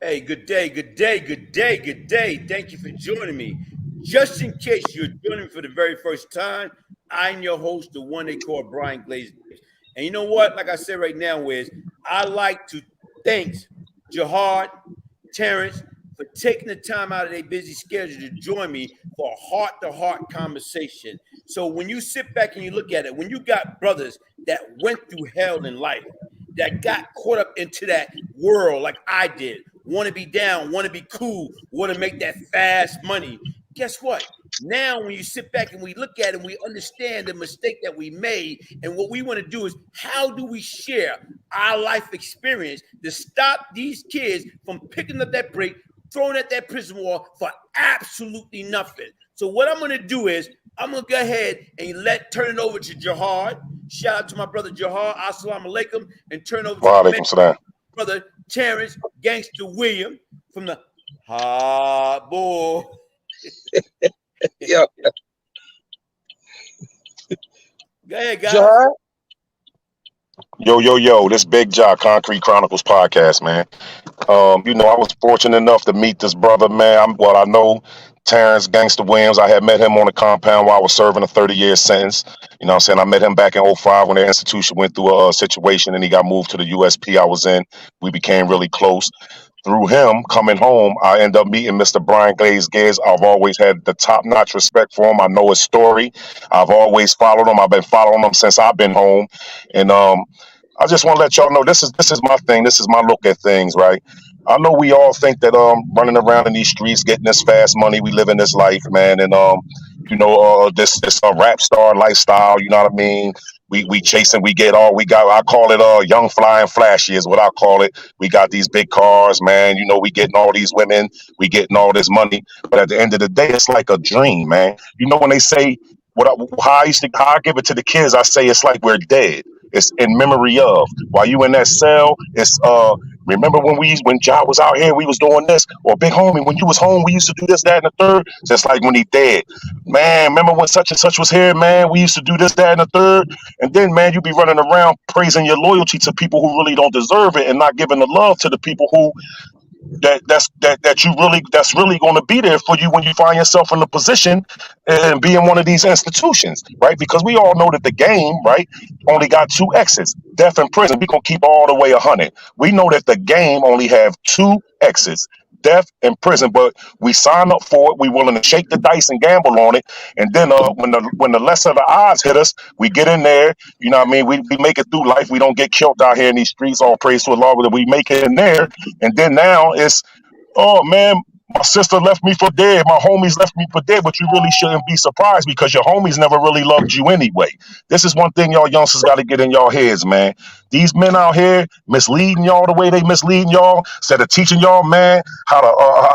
Hey, good day, good day, good day, good day. Thank you for joining me. Just in case you're joining me for the very first time, I'm your host, the one they call Brian Glaze Gibbs. And you know what? Like I said right now, is I like to thank Jihad, Terrance for taking the time out of their busy schedule to join me for a heart-to-heart conversation. So when you sit back and you look at it, when you got brothers that went through hell in life, that got caught up into that world like I did, want to be down, want to be cool, want to make that fast money. Guess what? Now, when you sit back and we look at it, and we understand the mistake that we made, and what we want to do is how do we share our life experience to stop these kids from picking up that brick, throwing at that prison wall for absolutely nothing. So what I'm going to do is I'm going to go ahead and turn it over to Jihad. Shout out to my brother Jihad. Assalamu alaikum. And turn over to my brother Terrance Gangsta Williams from the hotboys. Yeah. Go ahead, guys. Yo, this Big Jock Concrete Chronicles podcast, man. I was fortunate enough to meet this brother, man. I know Terrance Gangstawilliams. I had met him on the compound while I was serving a 30-year sentence. You know what I'm saying? I met him back in 2005 when the institution went through a situation and he got moved to the USP I was in. We became really close. Through him coming home, I end up meeting Mr. Brian Glaze Gibbs. I've always had the top-notch respect for him. I know his story. I've always followed him. I've been following him since I've been home. And I just want to let y'all know this is my thing. This is my look at things, right? I know we all think that running around in these streets, getting this fast money, we live in this life, man, and this rap star lifestyle. You know what I mean? We chasing, we get all we got. I call it young, fly, and flashy is what I call it. We got these big cars, man. You know, we getting all these women, we getting all this money. But at the end of the day, it's like a dream, man. You know when they say how I give it to the kids, I say it's like we're dead. It's in memory of. While you in that cell, it's remember when Jihad was out here, we was doing this, or big homie, when you was home, we used to do this, that, and the third. Just like when he dead. Man, remember when such and such was here, man, we used to do this, that, and the third. And then, man, you be running around praising your loyalty to people who really don't deserve it and not giving the love to the people who that's really going to be there for you when you find yourself in a position and be in one of these institutions, right? Because we all know that the game, right, only got two exits, death and prison. We're going to keep all the way 100. We know that the game only have two exits, death and prison, but we sign up for it. We willing to shake the dice and gamble on it. And then when the lesser of the odds hit us, we get in there. You know what I mean? We make it through life. We don't get killed out here in these streets. All praise to Allah, but we make it in there. And then now it's, oh man, my sister left me for dead. My homies left me for dead, but you really shouldn't be surprised because your homies never really loved you anyway. This is one thing y'all youngsters got to get in y'all heads, man. These men out here misleading y'all the way they misleading y'all, instead of teaching y'all, man, how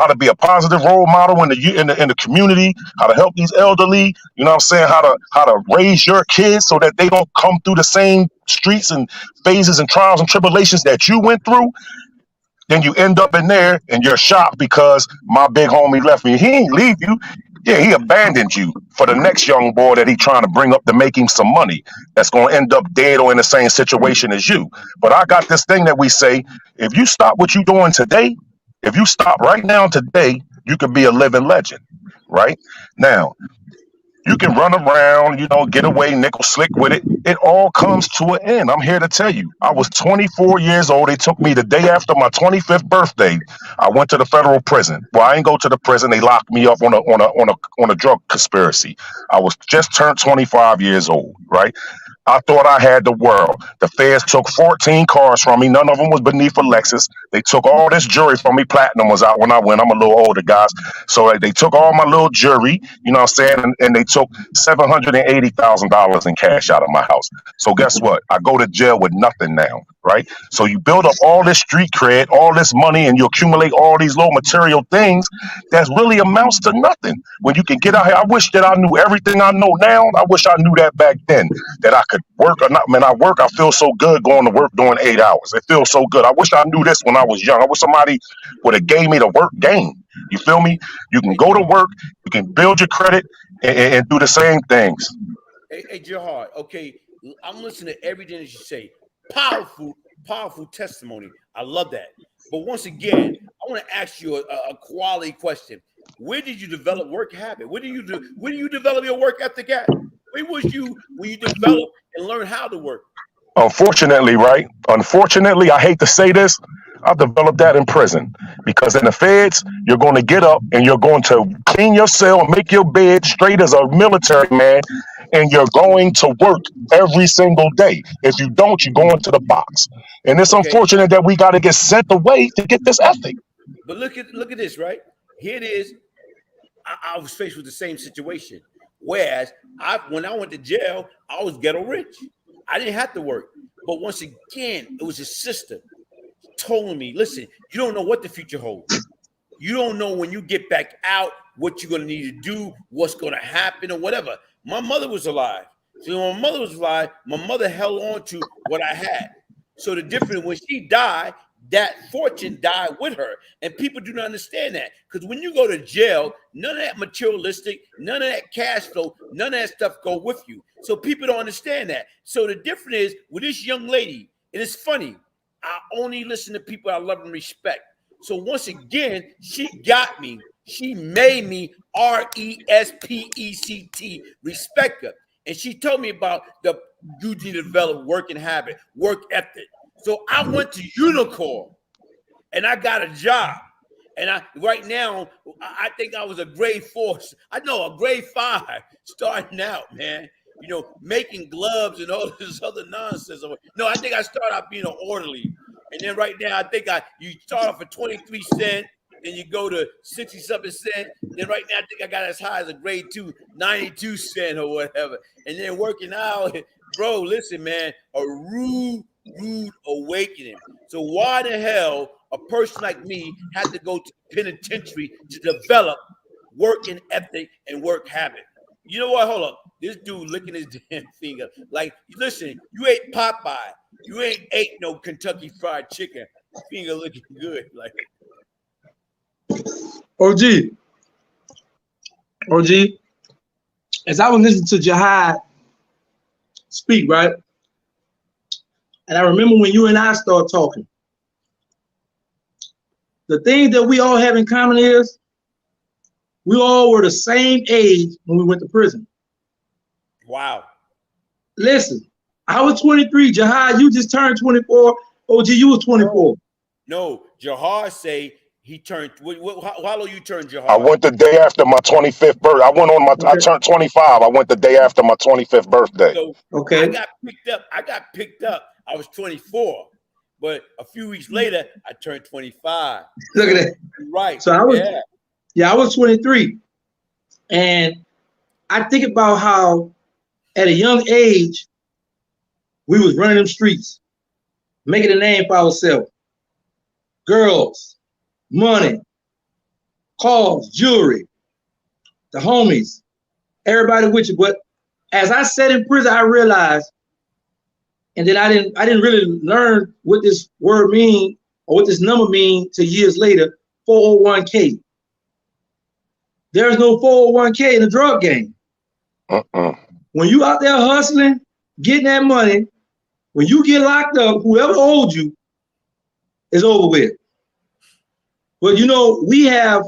to be a positive role model in the community, how to help these elderly. You know what I'm saying? How to raise your kids so that they don't come through the same streets and phases and trials and tribulations that you went through. Then you end up in there and you're shocked because my big homie left me. He ain't leave you. Yeah, he abandoned you for the next young boy that he trying to bring up to make him some money that's going to end up dead or in the same situation as you. But I got this thing that we say, if you stop what you're doing today, if you stop right now today, you could be a living legend, right? Now, you can run around, get away, nickel slick with it. It all comes to an end. I'm here to tell you. I was 24 years old. They took me the day after my 25th birthday. I went to the federal prison. Well, I didn't go to the prison. They locked me up on a drug conspiracy. I was just turned 25 years old, right? I thought I had the world. The feds took 14 cars from me. None of them was beneath a Lexus. They took all this jewelry from me. Platinum was out when I went. I'm a little older, guys. So they took all my little jewelry, you know what I'm saying? And they took $780,000 in cash out of my house. So guess what? I go to jail with nothing now, right? So you build up all this street cred, all this money, and you accumulate all these little material things that really amounts to nothing. When you can get out here, I wish that I knew everything I know now. I wish I knew that back then, that I could work or not. Man, I work. I feel so good going to work doing 8 hours. It feels so good. I wish I knew this when I was young. I wish somebody would have gave me the work game. You feel me? You can go to work. You can build your credit and do the same things. Hey, Jihad. Okay, I'm listening to everything that you say. Powerful testimony. I love that. But once again, I want to ask you a quality question. Where did you develop work habit? Where do you develop your work ethic at? Where was you when you developed and learned how to work? Unfortunately, right? Unfortunately, I hate to say this, I developed that in prison because in the feds, you're going to get up and you're going to clean your cell, make your bed straight as a military man, and you're going to work every single day. If you don't, you go into the box. And it's Okay, unfortunate that we got to get sent away to get this ethic. but look at this, right? Here it is. I was faced with the same situation. Whereas when I went to jail, I was ghetto rich. I didn't have to work. But once again, it was a system telling me, listen, you don't know what the future holds. You don't know when you get back out what you're going to need to do, what's going to happen or whatever. My mother was alive. So when my mother was alive, my mother held on to what I had. So the difference, when she died, that fortune died with her. And people do not understand that. Because when you go to jail, none of that materialistic, none of that cash flow, none of that stuff go with you. So people don't understand that. So the difference is with this young lady, and it's funny, I only listen to people I love and respect. So once again, she got me. She made me RESPECT, respect her. And she told me about the you need to develop working habit, work ethic. So I went to Unicorn and I got a job. And right now, I think I was a grade 4. I know a grade 5 starting out, man. You know, making gloves and all this other nonsense. No, I think I started out being an orderly. And then right now, I think you start off at 23 cents, then you go to 60-something cents. Then right now, I think I got as high as a grade 2, 92 cents or whatever. And then working out, bro, listen, man, a rude awakening. So why the hell a person like me had to go to the penitentiary to develop working ethic and work habit? You know what? Hold up. This dude licking his damn finger. Like, listen, you ate Popeye. You ain't ate no Kentucky Fried Chicken. Finger looking good. Like, OG, as I was listening to Jihad speak, right? And I remember when you and I started talking, the thing that we all have in common is we all were the same age when we went to prison. wow. Listen, I was 23. Jihad, you just turned 24. OG, you was 24. No, Jihad say he turned. How old you turned, Jihad? I went the day after my 25th birthday. I turned 25. I went the day after my 25th birthday. So Okay. I got picked up. I was 24, but a few weeks later, I turned 25. Look at that. Right. So I was 23. And I think about how at a young age, we was running them streets, making a name for ourselves. Girls, money, cars, jewelry, the homies, everybody with you. But as I sat in prison, I realized, and then I didn't really learn what this word mean or what this number mean till years later, 401k. There's no 401k in the drug game. When you out there hustling, getting that money, when you get locked up, whoever owed you is over with. But you know, we have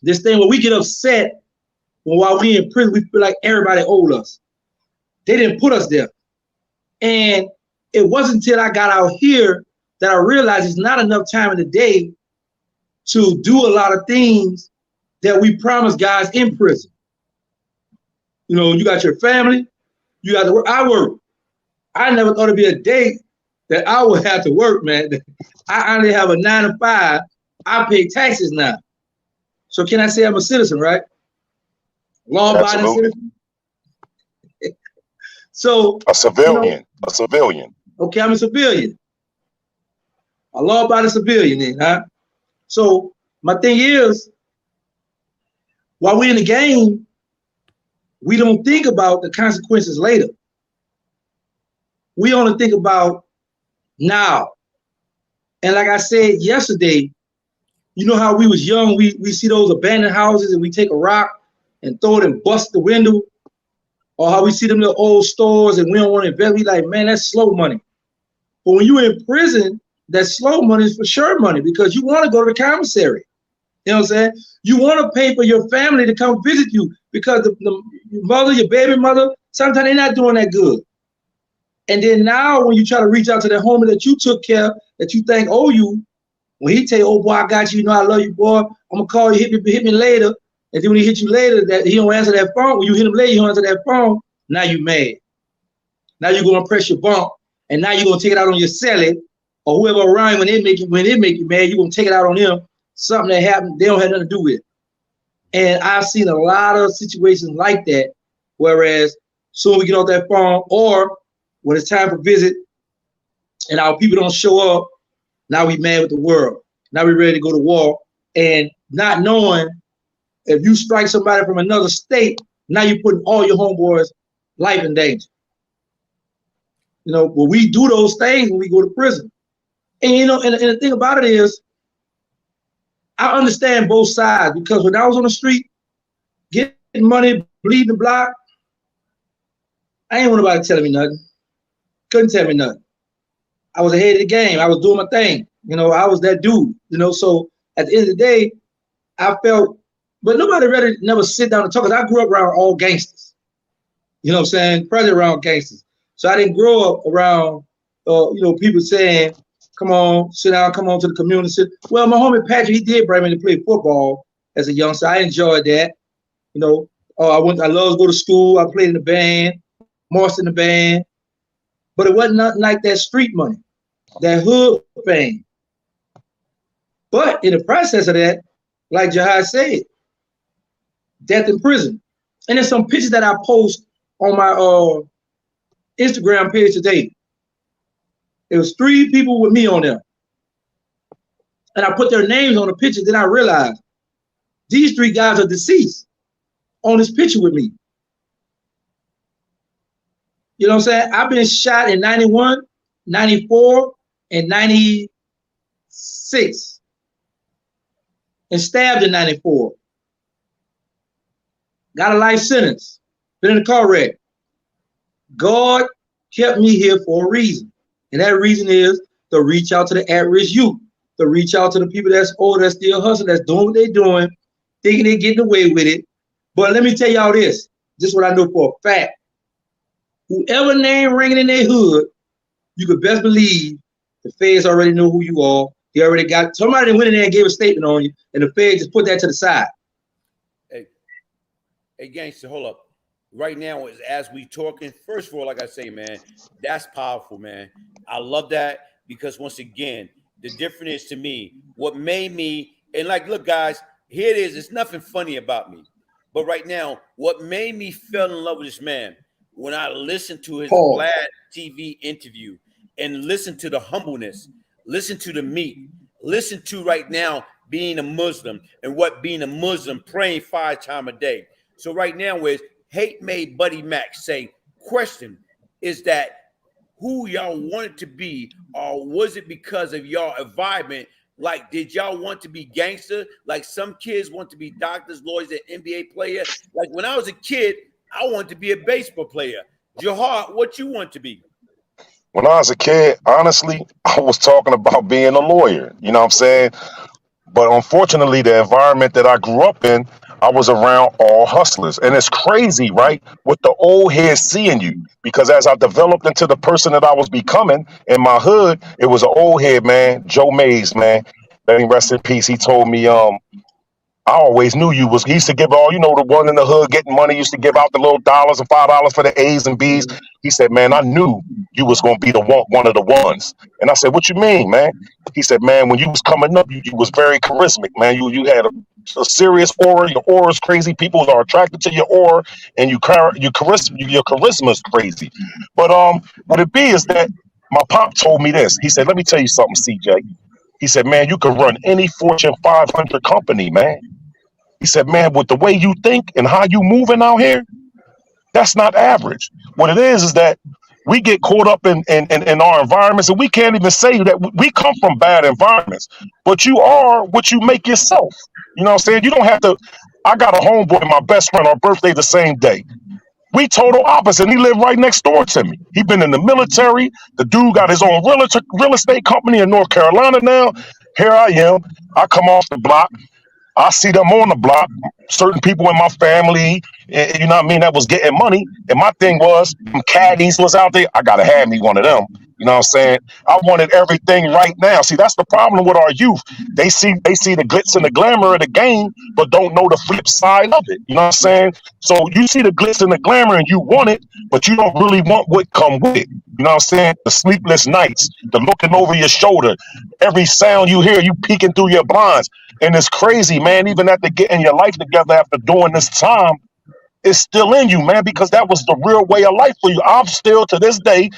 this thing where we get upset while we in prison, we feel like everybody owed us. They didn't put us there. And it wasn't until I got out here that I realized it's not enough time in the day to do a lot of things that we promised guys in prison. You know, you got your family, you got to work. I work. I never thought it'd be a day that I would have to work, man. I only have a 9 to 5. I pay taxes now. So can I say I'm a citizen, right? Law-abiding citizen. So a civilian, you know, a civilian. Okay, I'm a civilian. A law-abiding civilian then, huh? So my thing is, while we're in the game, we don't think about the consequences later. We only think about now. And like I said yesterday, you know how we was young, we see those abandoned houses and we take a rock and throw it and bust the window, or how we see them little old stores and we don't want to invest. We like, man, that's slow money. But when you're in prison, that slow money is for sure money because you want to go to the commissary. You know what I'm saying? You want to pay for your family to come visit you because the mother, your baby mother, sometimes they're not doing that good. And then now when you try to reach out to that homie that you took care of, that you think owe you, when he tell you, oh boy, I got you, you know I love you, boy, I'm gonna call you, hit me later. And then when he hit you later, that he don't answer that phone. When you hit him later, he don't answer that phone. Now you mad. Now you're gonna press your bump, and now you're gonna take it out on your celly or whoever around you when they make you mad, you're gonna take it out on them. Something that happened, they don't have nothing to do with it. And I've seen a lot of situations like that, whereas soon we get off that phone, or when it's time for visit and our people don't show up, now we mad with the world. Now we ready to go to war, and not knowing if you strike somebody from another state, now you're putting all your homeboys' life in danger. You know, but we do those things when we go to prison. And you know, and the thing about it is, I understand both sides because when I was on the street, getting money, bleeding the block, I ain't want nobody telling me nothing. Couldn't tell me nothing. I was ahead of the game. I was doing my thing. You know, I was that dude. You know, so at the end of the day, I felt, but nobody really never sit down and talk. Cause I grew up around all gangsters. You know what I'm saying? Probably around gangsters. So I didn't grow up around, you know, people saying, come on, sit down, come on to the community. Well, my homie Patrick, he did bring me to play football as a youngster. I enjoyed that. You know, I love to go to school. I played in the band, marched in the band. But it wasn't nothing like that street money, that hood fame. But in the process of that, like Jihad said, death in prison. And there's some pictures that I post on my Instagram page today. There was 3 people with me on there. And I put their names on the picture, then I realized these 3 guys are deceased on this picture with me. You know what I'm saying? I've been shot in 91, 94, and 96. And stabbed in 94. Got a life sentence. Been in a car wreck. God kept me here for a reason. And that reason is to reach out to the at-risk youth, to reach out to the people that's old, that's still hustling, that's doing what they're doing, thinking they're getting away with it. But let me tell y'all this is what I know for a fact. Whoever name ringing in their hood, you could best believe the feds already know who you are. They already got somebody that went in there and gave a statement on you, and the feds just put that to the side. Hey, gangster, hold up. Right now, as we talking, first of all, like I say, man, that's powerful, man. I love that because once again, the difference is to me, what made me, and like, look, guys, here it is. It's nothing funny about me. But right now, what made me fall in love with this man, when I listened to his Vlad TV interview and listened to the humbleness, listen to the meat, listen to right now being a Muslim and what being a Muslim, praying 5 times a day. So right now is Hate made Buddy Mac say, question, is that who y'all wanted to be, or was it because of y'all environment? Like, did y'all want to be gangster? Like some kids want to be doctors, lawyers, and NBA players. Like when I was a kid, I wanted to be a baseball player. Jihad, what you want to be? When I was a kid, honestly, I was talking about being a lawyer. You know what I'm saying? But unfortunately, the environment that I grew up in, I was around all hustlers. And it's crazy, right? With the old heads seeing you. Because as I developed into the person that I was becoming in my hood, it was an old head, man, Joe Mays, man. Let him rest in peace. He told me, I always knew you was, he used to give all, you know, the one in the hood getting money, used to give out the little dollars and $5 for the A's and B's. He said, man, I knew you was going to be the one of the ones. And I said, what you mean, man? He said, man, when you was coming up, you was very charismatic, man. You had a serious aura. Your aura is crazy. People are attracted to your aura, and your charisma is crazy. But what it be is that my pop told me this. He said, let me tell you something, CJ. He said, man, you can run any Fortune 500 company, man. He said, man, with the way you think and how you moving out here, that's not average. What it is that we get caught up in our environments, and we can't even say that we come from bad environments, but you are what you make yourself. You know what I'm saying? You don't have to. I got a homeboy, my best friend, our birthday the same day. We total opposite. He lived right next door to me. He been in the military. The dude got his own real estate company in North Carolina now. Here I am. I come off the block. I see them on the block, certain people in my family, you know what I mean, that was getting money. And my thing was, caddies was out there. I gotta have me one of them. You know what I'm saying? I wanted everything right now. See, that's the problem with our youth. They see the glitz and the glamour of the game, but don't know the flip side of it. You know what I'm saying? So you see the glitz and the glamour and you want it, but you don't really want what come with it. You know what I'm saying? The sleepless nights, the looking over your shoulder, every sound you hear, you peeking through your blinds. And it's crazy, man. Even after getting your life together after doing this time, it's still in you, man, because that was the real way of life for you. I'm still to this day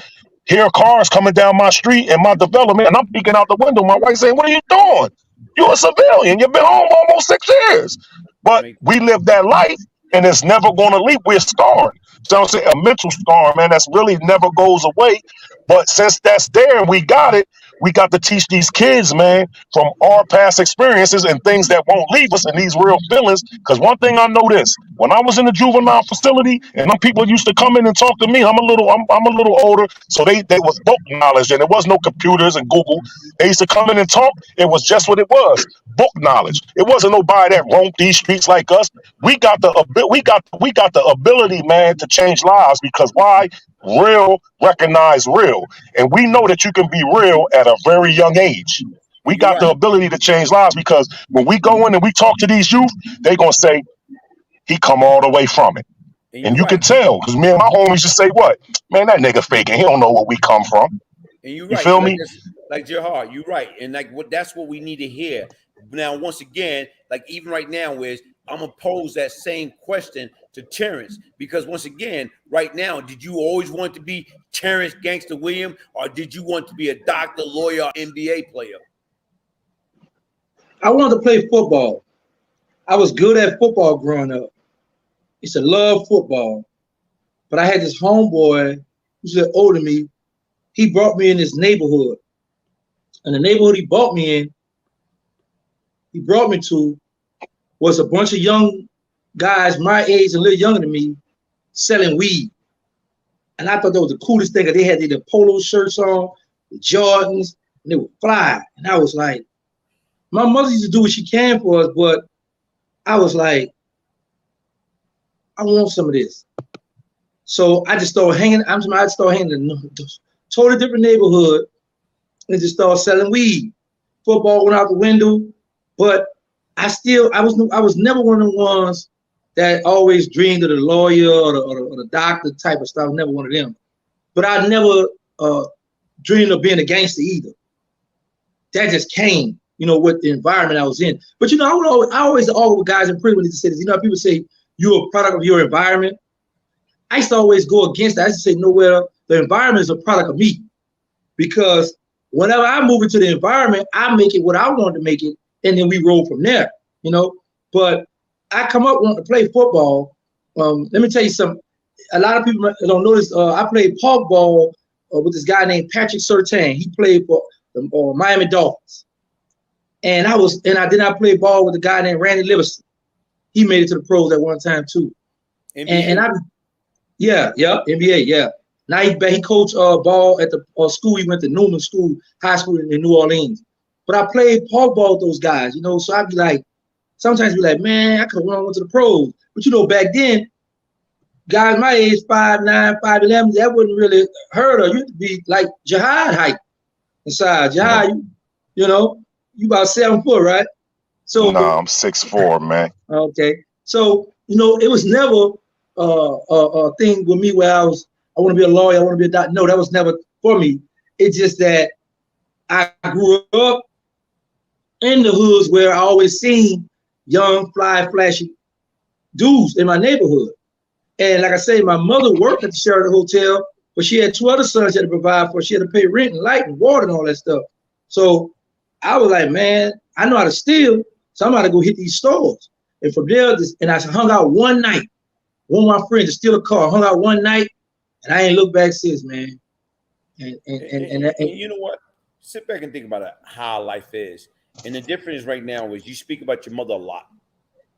hear cars coming down my street in my development, and I'm peeking out the window. My wife saying, "What are you doing? You're a civilian. You've been home almost 6 years." But we live that life, and it's never going to leave. We're scarred. So I'm saying a mental scar, man, that's really never goes away. But since that's there and we got it, we got to teach these kids, man, from our past experiences and things that won't leave us and these real feelings. Because one thing I know this, when I was in the juvenile facility and them people used to come in and talk to me, I'm a little older, so they was book knowledge and there was no computers and Google. They used to come in and talk. It was just what it was, book knowledge. It wasn't nobody that roamed these streets like us. We got the ability, man, to change lives because why? Real recognize real. And we know that you can be real at a very young age. We You're got right. the ability to change lives because when we go in and we talk to these youth, they gonna say, he come all the way from it. And And you're you can right. tell, because me and my homies just say, what? Man, that nigga faking. He don't know where we come from. And you're You right. feel Like me? this, like Jihad, you're right. And like what that's what we need to hear. Now, once again, like even right now, is I'm gonna pose that same question to Terrance because once again, right now, did you always want to be Terrance Gangsta Williams, or did you want to be a doctor, lawyer, or NBA player? I wanted to play football. I was good at football growing up. Used to love football. But I had this homeboy who's older than me. He brought me in this neighborhood. And the neighborhood he brought me to was a bunch of young guys my age and a little younger than me selling weed. And I thought that was the coolest thing. They had their polo shirts on, the Jordans, and they would fly. And I was like, my mother used to do what she can for us, but I was like, I want some of this. So I just started hanging. I started hanging in a totally different neighborhood and just started selling weed. Football went out the window, but I was never one of the ones that always dreamed of the lawyer or the doctor type of stuff. Never one of them. But I never dreamed of being a gangster either. That just came, with the environment I was in. But I always argue with guys in prison when they say this. People say you're a product of your environment. I used to always go against that. I used to say, no, well, the environment is a product of me. Because whenever I move into the environment, I make it what I want to make it, and then we roll from there, But I come up wanting to play football. Let me tell you something. A lot of people don't know this. I played park ball with this guy named Patrick Surtain. He played for the Miami Dolphins. And I did not play ball with a guy named Randy Livingston. He made it to the pros at one time too. NBA. NBA, yeah. Now he coached ball at the school. He went to Newman School, high school in New Orleans. But I played park ball with those guys, So I'd be like, sometimes be like, man, I could have went to the pros. But back then, guys my age, 5'9", 5'11", that wouldn't really hurt. Or you had to be like Jihad height inside. Jihad, you about 7 foot, right? So Nah, I'm 6'4", man. okay. So it was never a thing with me where I want to be a lawyer, I want to be a doctor. No, that was never for me. It's just that I grew up in the hoods where I always seen young, fly, flashy dudes in my neighborhood. And like I say, my mother worked at the Sheraton Hotel, but she had 2 other sons she had to provide for. She had to pay rent and light and water and all that stuff. So I was like, man, I know how to steal, so I'm about to go hit these stores. And from there, I hung out one night. One of my friends to steal a car, hung out one night, and I ain't looked back since, man. And you know what? Sit back and think about it, how life is. And the difference right now is you speak about your mother a lot.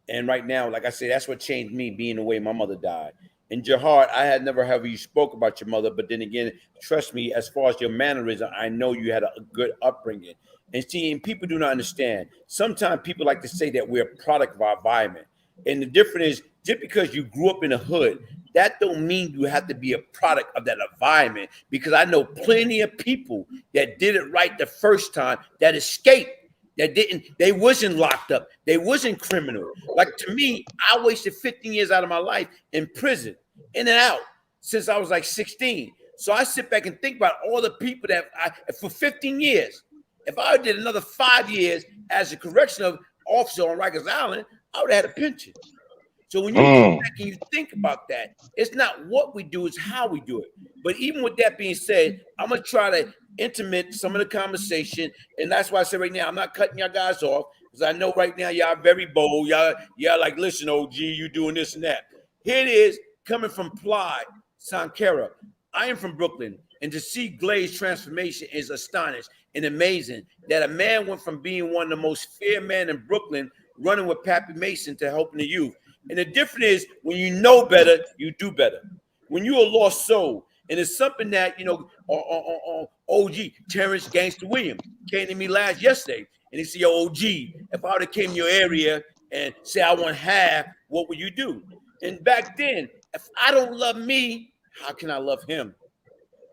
And right now, like I said, that's what changed me being the way my mother died. And Jihad, I had never heard you spoke about your mother, but then again, trust me, as far as your mannerism, I know you had a good upbringing. And see, and people do not understand. Sometimes people like to say that we're a product of our environment. And the difference is, just because you grew up in the hood, that don't mean you have to be a product of that environment. Because I know plenty of people that did it right the first time that escaped, that didn't, they wasn't locked up, they wasn't criminal. Like to me, I wasted 15 years out of my life in prison, in and out, since I was like 16. So I sit back and think about all the people that for 15 years, if I did another 5 years as a correctional officer on Rikers Island, I would have had a pension. So when you go back and you think about that, it's not what we do, it's how we do it. But even with that being said, I'm going to try to intimate some of the conversation. And that's why I said right now, I'm not cutting y'all guys off, because I know right now y'all very bold. Y'all like, listen, OG, you doing this and that. Here it is, coming from Ply, Sankara. I am from Brooklyn. And to see Glaze transformation is astonished and amazing, that a man went from being one of the most feared men in Brooklyn, running with Pappy Mason, to helping the youth. And the difference is, when you know better, you do better. When you're a lost soul, and it's something that, you know, OG, Terrance Gangstawilliams, came to me yesterday, and he said, yo, OG, if I would have came to your area and say I want half, what would you do? And back then, if I don't love me, how can I love him?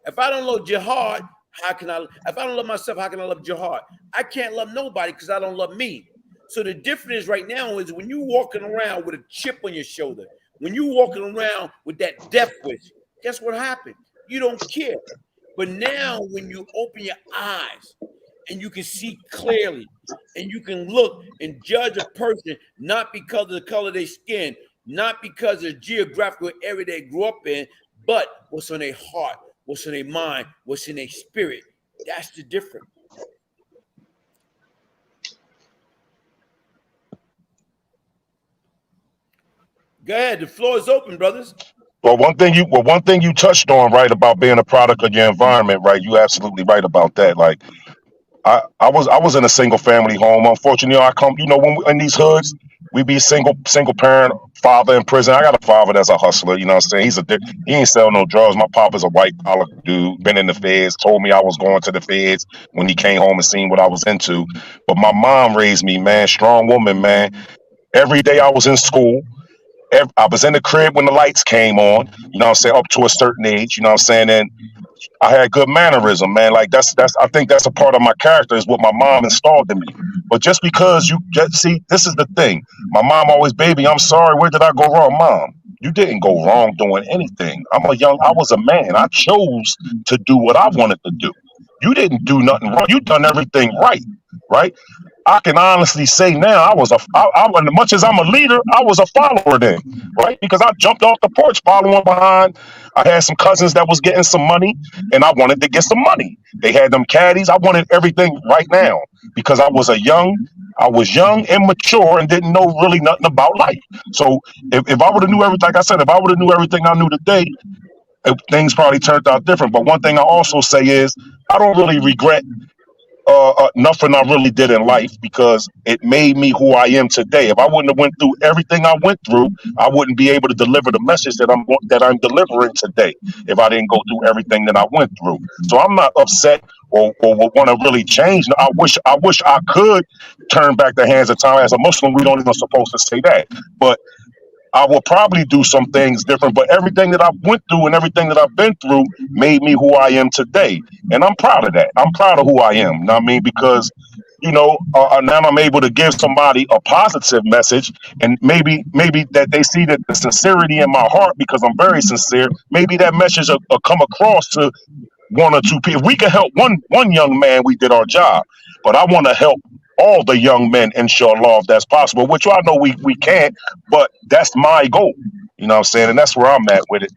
If I don't love Jihad, if I don't love myself, how can I love Jihad? I can't love nobody because I don't love me. So the difference right now is, when you're walking around with a chip on your shoulder, when you're walking around with that death wish, guess what happened? You don't care. But now when you open your eyes and you can see clearly, and you can look and judge a person not because of the color of their skin, not because of the geographical area they grew up in, but what's on their heart, what's in their mind, what's in their spirit. That's the difference. Go ahead. The floor is open, brothers. Well, one thing you touched on, right, about being a product of your environment, right? You absolutely right about that. Like, I was in a single family home. Unfortunately, I come, when we, in these hoods, we be single parent, father in prison. I got a father that's a hustler. You know what I'm saying? He ain't sell no drugs. My papa's a white collar dude, been in the feds. Told me I was going to the feds when he came home and seen what I was into. But my mom raised me, man, strong woman, man. Every day I was in school. I was in the crib when the lights came on. You know what I'm saying? Up to a certain age. You know what I'm saying? And I had good mannerism, man. Like that's I think that's a part of my character, is what my mom installed in me. But just because you just see, this is the thing. My mom always, baby, I'm sorry, where did I go wrong? Mom, you didn't go wrong doing anything. I was a man. I chose to do what I wanted to do. You didn't do nothing wrong. You done everything right, right? I can honestly say now, as much as I'm a leader, I was a follower then, right? Because I jumped off the porch following behind. I had some cousins that was getting some money, and I wanted to get some money. They had them caddies. I wanted everything right now because I was young, immature, and didn't know really nothing about life. So if I would have knew everything, like I said, if I would have knew everything I knew today, things probably turned out different. But one thing I also say is, I don't really regret nothing I really did in life, because it made me who I am today. If I wouldn't have went through everything I went through, I wouldn't be able to deliver the message that I'm delivering today. If I didn't go through everything that I went through, so I'm not upset or want to really change. I wish I could turn back the hands of time. As a Muslim, we don't even supposed to say that, but I will probably do some things different, but everything that I went through and everything that I've been through made me who I am today. And I'm proud of that. I'm proud of who I am. You know what I mean? Because, now I'm able to give somebody a positive message, and maybe that they see that the sincerity in my heart, because I'm very sincere. Maybe that message will come across to one or two people. If we can help one young man, we did our job. But I want to help all the young men, inshallah, if that's possible, which I know we can't, but that's my goal. You know what I'm saying? And that's where I'm at with it.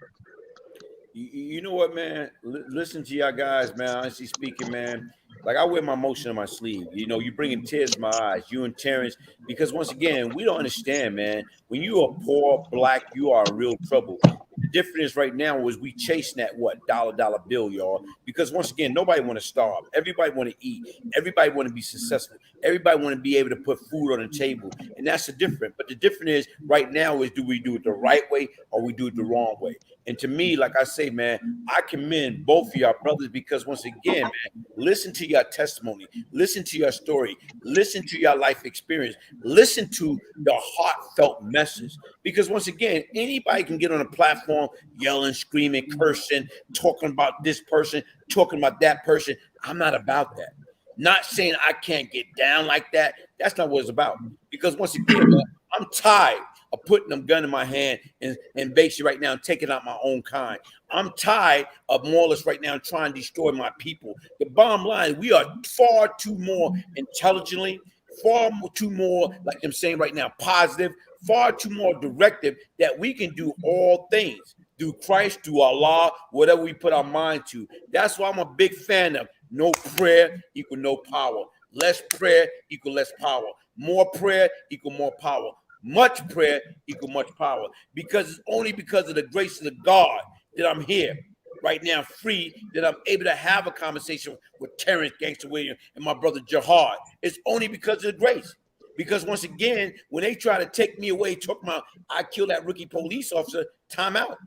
You know what, man? Listen to y'all guys, man. Honestly speaking, man, like, I wear my emotion on my sleeve. You bringing tears to my eyes, you and Terrance, because once again, we don't understand, man. When you are poor, black, you are in real trouble. The difference right now is we chasing that what dollar bill, y'all. Because once again, nobody want to starve. Everybody want to eat. Everybody want to be successful. Everybody want to be able to put food on the table, and that's the difference. But the difference is right now is do we do it the right way or we do it the wrong way? And to me, like I say, man, I commend both of y'all brothers because once again, man, listen to your testimony, listen to your story, listen to your life experience, listen to the heartfelt message. Because once again, anybody can get on a platform yelling, screaming, cursing, talking about this person, talking about that person. I'm not about that. Not saying I can't get down like that. That's not what it's about. Because once again, man, I'm tired of putting them gun in my hand and basically right now taking out my own kind. I'm tired of more or less right now trying to destroy my people. The bottom line, we are far too more intelligently, far too more, like I'm saying right now, positive, far too more directive that we can do all things through Christ, through Allah, whatever we put our mind to. That's why I'm a big fan of no prayer equal no power. Less prayer equal less power. More prayer equal more power. Much prayer equal much power. Because it's only because of the grace of the God that I'm here right now, free, that I'm able to have a conversation with Terrancegangstawilliams and my brother Jihad. It's only because of the grace. Because once again, when they try to take me away, talking about I killed that rookie police officer, time out.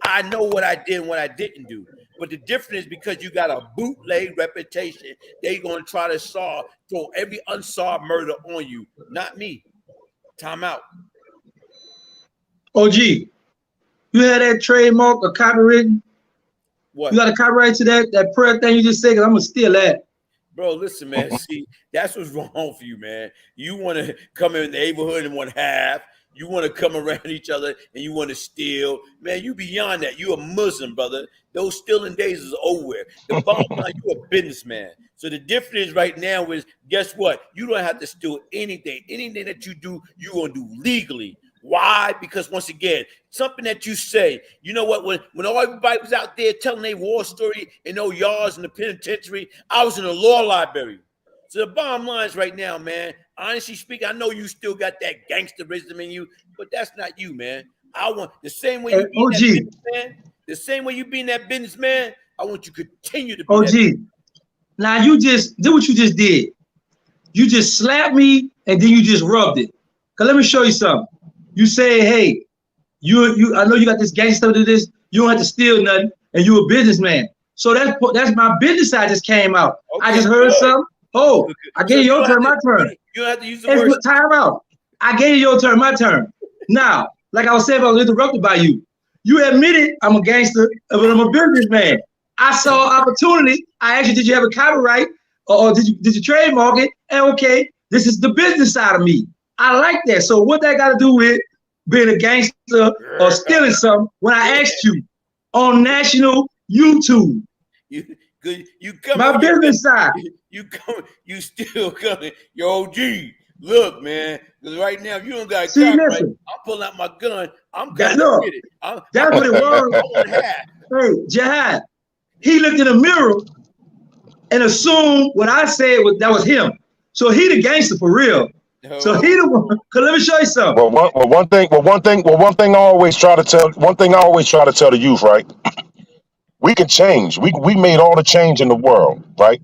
I know what I did and what I didn't do. But the difference is because you got a bootleg reputation, they're going to try to throw every unsolved murder on you, not me. Time out. OG, you had that trademark or copywritten? What? You got a copyright to that prayer thing you just said? Because I'm going to steal that. Bro, listen, man. See, that's what's wrong for you, man. You want to come in the neighborhood and want half. You want to come around each other and you want to steal. Man, you beyond that. You a Muslim, brother. Those stealing days is over. The bottom line, you a businessman. So the difference right now is, guess what? You don't have to steal anything. Anything that you do, you're going to do legally. Why? Because once again, something that you say, you know what, when all everybody was out there telling their war story in those yards in the penitentiary, I was in a law library. So the bottom line is right now, man, honestly speaking, I know you still got that gangsterism in you, but that's not you, man. I want the same way you be that businessman, the same way you being that businessman, I want you to continue to be OG. that. Now you just did what you just did. You just slapped me and then you just rubbed it. Cause let me show you something. You say, hey, you I know you got this gangster to this, you don't have to steal nothing, and you a businessman. So that's my business side just came out. Okay, I just heard something. Oh, I gave you your turn, my turn. You don't have to use the word. Time out. I gave you your turn, my turn. Now, like I was saying, I was interrupted by you. You admitted I'm a gangster, but I'm a businessman. I saw opportunity. I asked you, did you have a copyright or did you trademark it? And okay, this is the business side of me. I like that. So what that got to do with being a gangster or stealing something when I asked you on national YouTube? You come my business side. You still coming. Yo, OG, look, man, because right now, if you don't got a copyright, I'm pulling out my gun. I'm coming to get it. That's what it was. Hey, Jihad, he looked in the mirror and assumed what I said that was him. So he the gangster for real. No. So he the one. Cause let me show you something. One thing I always try to tell the youth, right? We can change. We made all the change in the world, right?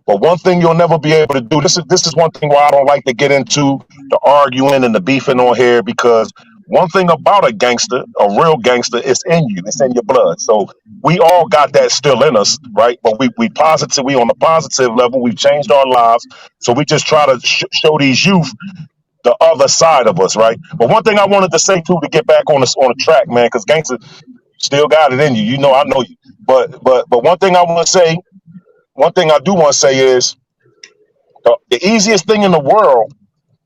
But one thing you'll never be able to do. This is one thing why I don't like to get into the arguing and the beefing on here, because one thing about a gangster, a real gangster, is in you. It's in your blood. So we all got that still in us, right? But we positive. We on the positive level. We've changed our lives. So we just try to show these youth the other side of us, right? But one thing I wanted to say too, to get back on the track, man, because gangster still got it in you. You know, I know you. But one thing I want to say, one thing I do want to say is the easiest thing in the world.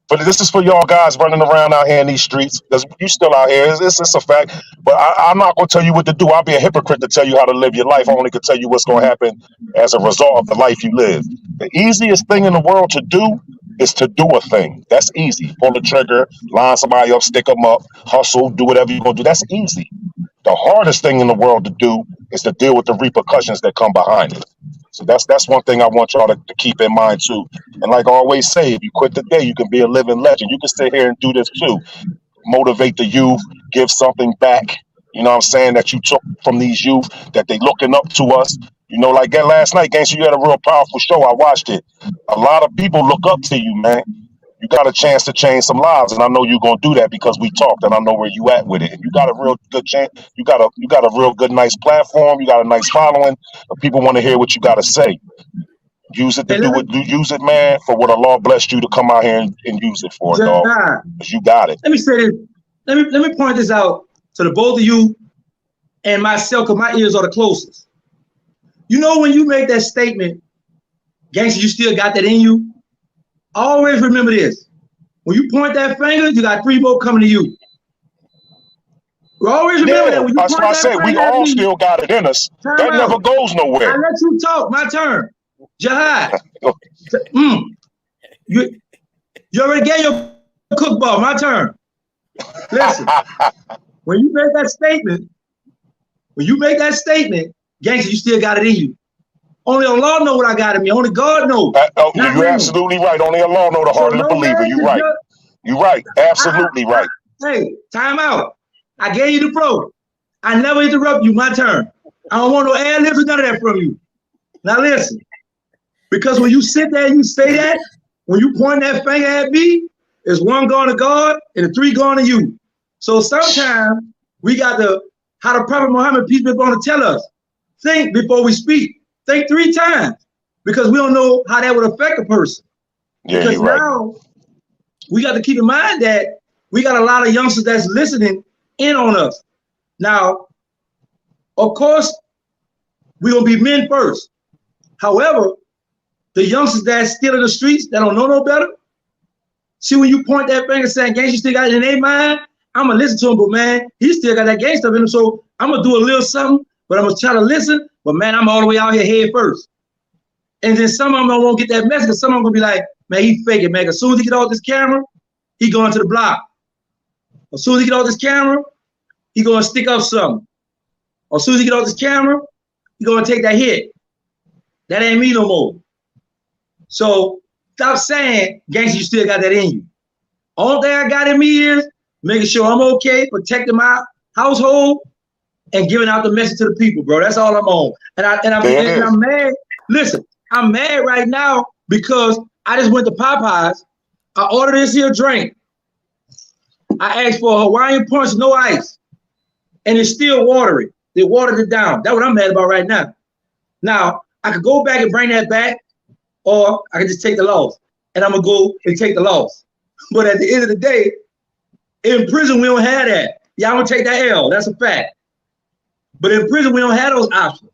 But this is for y'all guys running around out here in these streets. Because you still out here. It's a fact. But I'm not going to tell you what to do. I'll be a hypocrite to tell you how to live your life. I only can tell you what's going to happen as a result of the life you live. The easiest thing in the world to do is to do a thing. That's easy. Pull the trigger, line somebody up, stick them up, hustle, do whatever you're going to do. That's easy. The hardest thing in the world to do is to deal with the repercussions that come behind it. So that's one thing I want y'all to keep in mind too. And like I always say, if you quit today, you can be a living legend. You can sit here and do this too. Motivate the youth, give something back. you know what I'm saying, that you took from these youth, that they looking up to us. You know, like that last night, Gangsta, you had a real powerful show. I watched it. A lot of people look up to you, man. You got a chance to change some lives, and I know you're gonna do that because we talked, and I know where you at with it. And you got a real good chance. You got a real good, nice platform. You got a nice following. People want to hear what you got to say. Use it to And do it. Use it, man, for what Allah blessed you to come out here and use it for, dog. Because you got it. let me say this. Let me point this out to the both of you and myself, because my ears are the closest. You know, when you make that statement, Gangsta, you still got that in you. Always remember this. When you point that finger, you got 3 more coming to you. Always remember that. When you that's point why I that say we finger all at me, still got it in us. That out. never goes nowhere. I let you talk. My turn. Jihad. You already gave your cook ball. My turn. Listen. When you make that statement, Gangsta, you still got it in you. Only Allah know what I got in me. Only God knows. You're absolutely right. Only Allah know the heart of the believer. You're right. You're right. Absolutely right. Hey, time out. I gave you the floor. I never interrupt you. My turn. I don't want no ad libs or none of that from you. Now listen. Because when you sit there and you say that, when you point that finger at me, it's 1 going to God and the 3 going to you. So sometimes we got how the Prophet Muhammad, peace be upon him, tell us, think before we speak. Think 3 times, because we don't know how that would affect a person. Yeah, because you're right. now we got to keep in mind that we got a lot of youngsters that's listening in on us. Now, of course, we're going to be men first. However, the youngsters that's still in the streets that don't know no better, see, when you point that finger saying gangsta still got it in their mind, I'm going to listen to him, but man, he still got that gangsta in him, so I'm going to do a little something, but I'm going to try to listen, but man, I'm all the way out here head first. And then some of them won't get that message, because some of them going to be like, man, he faking, man. As soon as he get off this camera, he going to the block. As soon as he get off this camera, he going to stick up something. As soon as he get off this camera, he going to take that hit. That ain't me no more. So stop saying, gangsta, you still got that in you. All thing I got in me is making sure I'm okay, protecting my household, and giving out the message to the people, bro. That's all I'm on. And I'm mad. Listen, I'm mad right now because I just went to Popeyes. I ordered this here drink. I asked for a Hawaiian punch, no ice, and it's still watery. They watered it down. That's what I'm mad about right now. Now, I could go back and bring that back, or I could just take the loss. And I'm going to go and take the loss. But at the end of the day, in prison, we don't have that. Yeah, I'm going to take that L. That's a fact. But in prison, we don't have those options.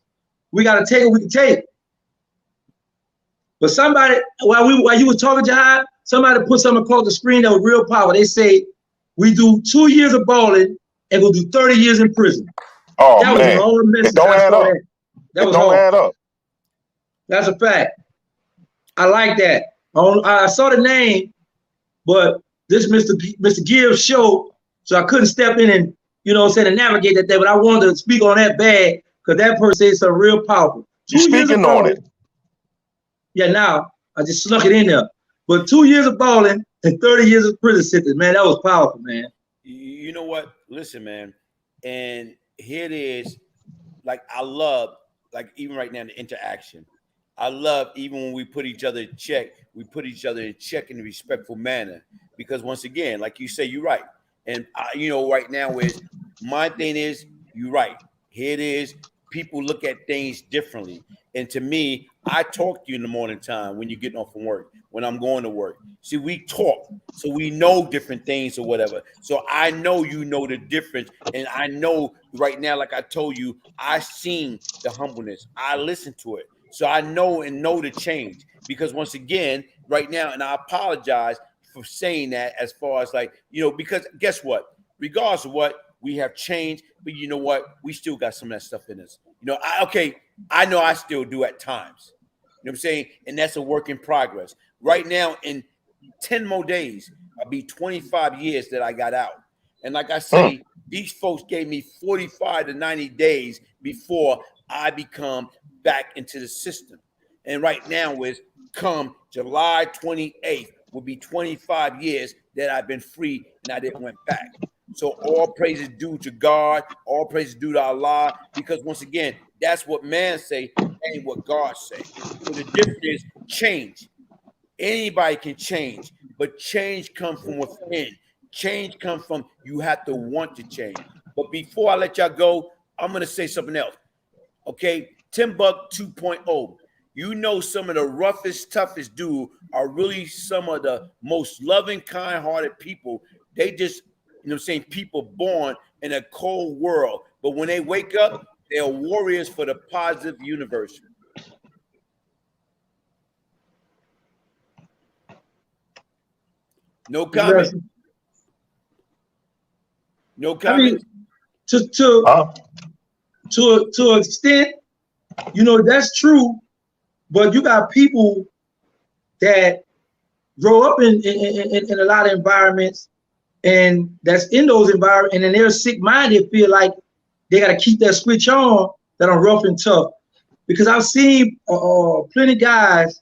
We got to take what we can take. But somebody, while you were talking, Jihad, somebody put something across the screen that was real powerful. They say, we do 2 years of balling and we'll do 30 years in prison. Oh, that man. Was all the message. It don't add up. That was don't all. add up. That's a fact. I like that. I saw the name, but this Mr. Gibbs show, so I couldn't step in and, and navigate that there, but I wanted to speak on that bag because that person said something real powerful. You speaking on it. Yeah, now I just snuck it in there. But 2 years of balling and 30 years of prison sentence, man, that was powerful, man. You know what? Listen, man, and here it is. Like, I love, like, even right now, the interaction. I love, even when we put each other in check, we put each other in check in a respectful manner. Because once again, like you say, you're right. And, right now is, my thing is, you're right. Here it is. People look at things differently. And to me, I talk to you in the morning time when you're getting off from work, when I'm going to work. See, we talk, so we know different things or whatever. So I know you know the difference. And I know right now, like I told you, I seen the humbleness. I listened to it. So I know the change. Because once again, right now, and I apologize for saying that as far as like, because guess what? Regardless of what, we have changed, but you know what? We still got some of that stuff in us. I know I still do at times. You know what I'm saying? And that's a work in progress. Right now, in 10 more days, I'll be 25 years that I got out. And like I say, these folks gave me 45 to 90 days before I become back into the system. And right now is come July 28th will be 25 years that I've been free and I didn't went back. So all praise is due to God, all praise is due to Allah, because once again, that's what man say ain't what God say. So the difference is change. Anybody can change, but change comes from within. Change comes from you have to want to change. But before I let y'all go, I'm gonna say something else. Okay, Tim Buck 2.0. You know, some of the roughest, toughest dudes are really some of the most loving, kind-hearted people. They just, you know what I'm saying, people born in a cold world. But when they wake up, they're warriors for the positive universe. No comment? No comment? I mean, to an extent, you know, that's true. But you got people that grow up in a lot of environments, and that's in those environments, and then they're sick-minded, feel like they got to keep that switch on, that are rough and tough. Because I've seen plenty of guys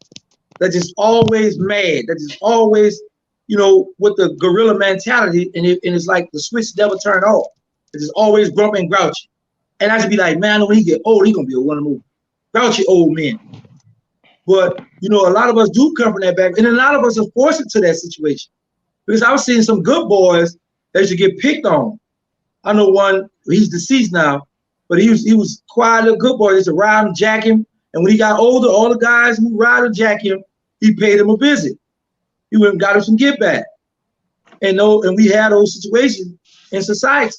that just always mad, that just always, you know, with the gorilla mentality, and it's like the switch never turn off. It's just always grumpy and grouchy. And I just be like, man, when he get old, he gonna be one of those grouchy old men. But you know, a lot of us do come from that back, and a lot of us are forced into that situation. Because I was seeing some good boys that used to get picked on. I know one, he's deceased now, but he was quiet little good boy. They used to ride and jack him, and when he got older, all the guys who ride and jack him, he paid him a visit. He went and got him some get back. And we had those situations in society.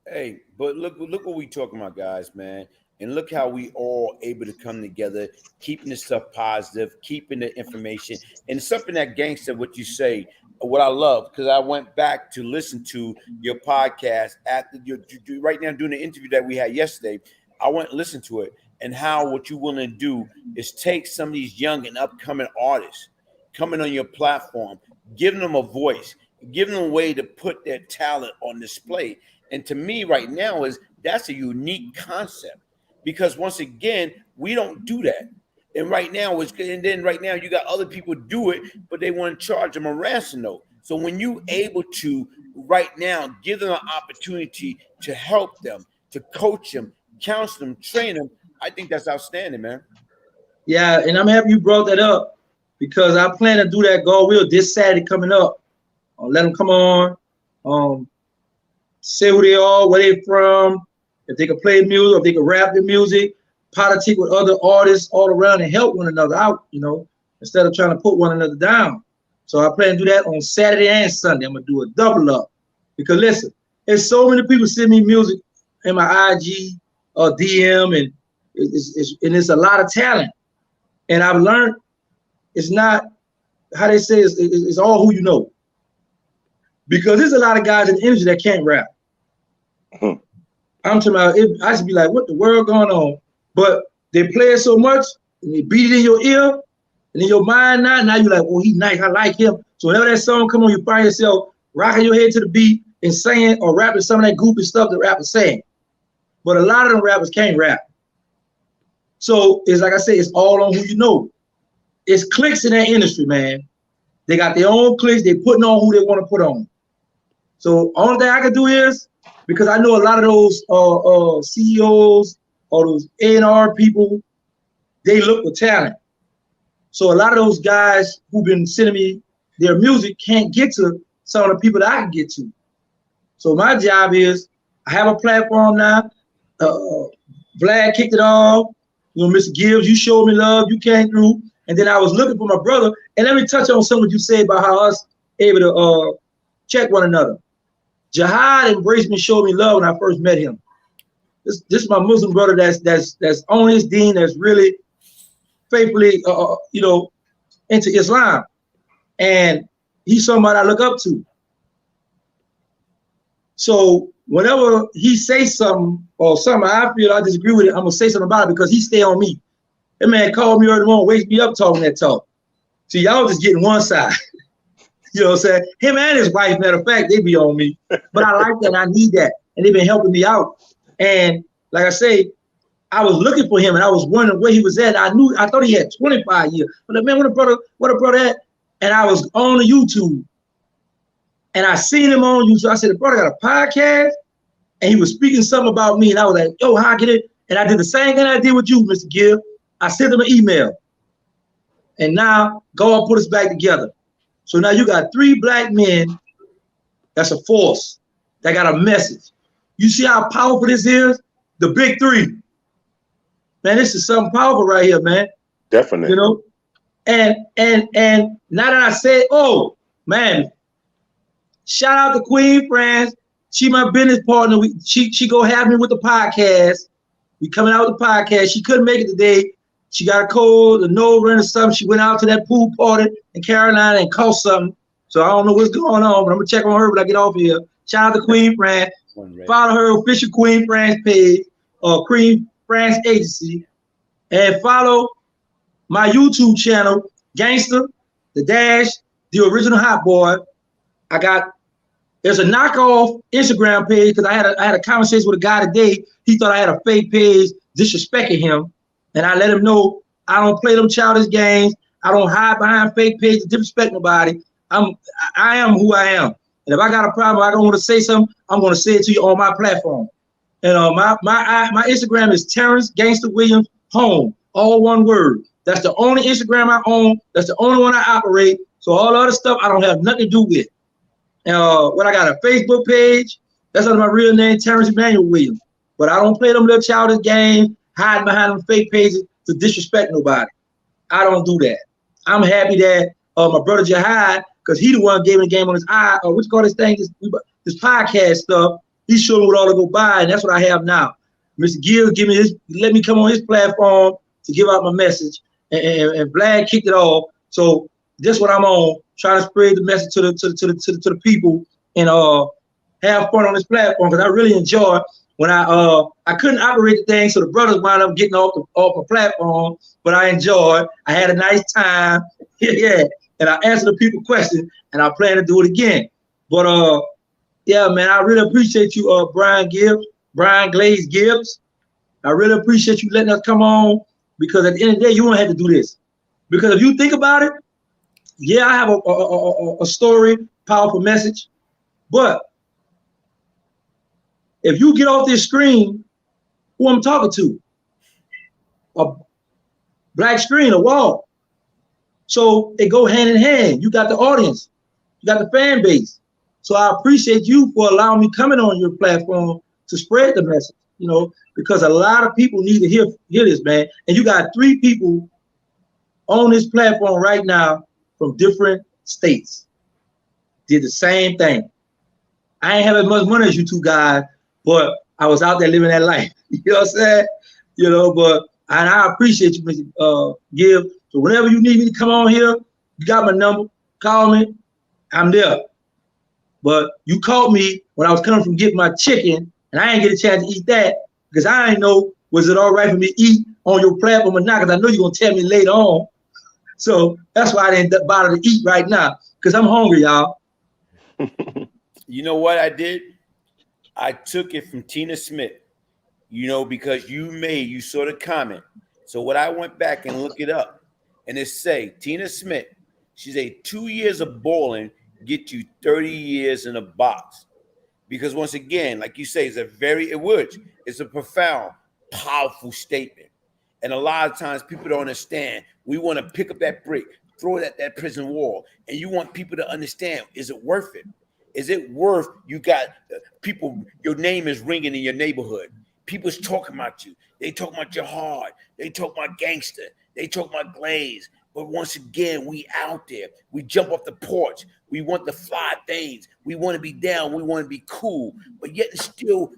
Hey, but look what we talking about, guys, man. And look how we all able to come together, keeping this stuff positive, keeping the information. And something that gangster, what you say, what I love, because I went back to listen to your podcast after right now doing the interview that we had yesterday. I went and listened to it, and how what you're willing to do is take some of these young and upcoming artists coming on your platform, giving them a voice, giving them a way to put their talent on display. And to me right now that's a unique concept, because once again, we don't do that. And right now you got other people do it, but they want to charge them a ransom note. So when you able to right now give them an opportunity to help them, to coach them, counsel them, train them, I think that's outstanding, man. Yeah, and I'm happy you brought that up, because I plan to do that God will this Saturday coming up. I'll let them come on, say who they are, where they from, if they can play music, if they can rap the music, politic with other artists all around, and help one another out, you know, instead of trying to put one another down. So I plan to do that on Saturday and Sunday. I'm gonna do a double up, because listen, there's so many people send me music in my IG or DM, and it's a lot of talent. And I've learned it's not how they say it's all who you know, because there's a lot of guys in the industry that can't rap. I'm talking about it. I should be like, what the world going on? But they play it so much, and they beat it in your ear, and in your mind now you're like, oh, he's nice, I like him. So whenever that song come on, you find yourself rocking your head to the beat and singing or rapping some of that goofy stuff the rappers saying. But a lot of them rappers can't rap. So it's like I say, it's all on who you know. It's cliques in that industry, man. They got their own cliques. They putting on who they want to put on. So only thing I can do is, because I know a lot of those CEOs or those A&R people, they look for talent. So a lot of those guys who've been sending me their music can't get to some of the people that I can get to. So my job is, I have a platform now. Vlad kicked it off. You know, Mr. Gibbs, you showed me love. You came through. And then I was looking for my brother. And let me touch on something you said about how us able to check one another. Jihad embraced me, showed me love when I first met him. This is my Muslim brother that's on his deen, that's really faithfully, you know, into Islam. And he's somebody I look up to. So whenever he says something or something I feel I disagree with it, I'm gonna say something about it, because he stay on me. That man called me early morning, wakes me up talking that talk. See, y'all just getting one side. You know what I'm saying? Him and his wife, matter of fact, they be on me. But I like that, and I need that. And they've been helping me out. And like I say, I was looking for him, and I was wondering where he was at. I thought he had 25 years. But like, man, what a brother at? And I was on the YouTube, and I seen him on YouTube. I said, the brother got a podcast, and he was speaking something about me, and I was like, yo, how I get it? And I did the same thing I did with you, Mr. Gibb. I sent him an email. And now God put us back together. So now you got 3 black men. That's a force. That got a message. You see how powerful this is? The big 3. Man, this is something powerful right here, man. Definitely. You know? And now that I said, oh, man, shout out to Queen France. She my business partner. She go have me with the podcast. We coming out with the podcast. She couldn't make it today. She got a cold, a nose run or something. She went out to that pool party in Carolina and caught something. So I don't know what's going on, but I'm gonna check on her when I get off here. Shout out to Queen France. Follow her official Queen France page or Queen France Agency, and follow my YouTube channel, Gangsta, The Dash, the original Hot Boy. There's a knockoff Instagram page because I had a conversation with a guy today. He thought I had a fake page disrespecting him. And I let him know I don't play them childish games. I don't hide behind fake pages, disrespect nobody. I am who I am. And if I got a problem, I don't want to say something, I'm going to say it to you on my platform. And my Instagram is Terrancegangstawilliams home, all one word. That's the only Instagram I own. That's the only one I operate. So all the other stuff I don't have nothing to do with. What I got a Facebook page. That's under my real name, Terrance Emmanuel Williams. But I don't play them little childish games, hide behind them fake pages to disrespect nobody. I don't do that. I'm happy that my brother Jihad, because he the one gave me the game on his eye, what you call this thing, this podcast stuff. He showed me what all to go buy, and that's what I have now. Mr. Gibbs let me come on his platform to give out my message, and Vlad kicked it off. So this what I'm on, trying to spread the message to the people and have fun on this platform, because I really enjoy when I couldn't operate the thing, so the brothers wound up getting off the platform, but I enjoyed. I had a nice time, yeah, and I answered the people questions, and I plan to do it again. But yeah, man, I really appreciate you, Brian Glaze Gibbs. I really appreciate you letting us come on, because at the end of the day, you don't have to do this. Because if you think about it, yeah, I have a story, powerful message, but if you get off this screen, who I'm talking to? A black screen, a wall. So they go hand in hand. You got the audience, you got the fan base. So I appreciate you for allowing me coming on your platform to spread the message, you know, because a lot of people need to hear this, man. And you got 3 people on this platform right now from different states. Did the same thing. I ain't have as much money as you 2 guys, but I was out there living that life. You know what I'm saying? You know, and I appreciate you, Mr. Gibb. So whenever you need me to come on here, you got my number, call me, I'm there. But you caught me when I was coming from getting my chicken, and I ain't get a chance to eat that because I didn't know, was it all right for me to eat on your platform or not, because I know you're going to tell me later on. So that's why I didn't bother to eat right now, because I'm hungry, y'all. You know what I did? I took it from Tina Smith, you know, because you saw the comment. So what I went back and looked it up, and it say, Tina Smith, she said 2 years of bowling get you 30 years in a box. Because once again, like you say, it's a profound, powerful statement. And a lot of times people don't understand. We want to pick up that brick, throw it at that prison wall, and you want people to understand, is it worth it? Is it worth, you got people, your name is ringing in your neighborhood. People's talking about you. They talk about Jihad. They talk about Gangsta. They talk about Glaze. But once again, we out there. We jump off the porch. We want the fly things. We want to be down. We want to be cool. But yet still,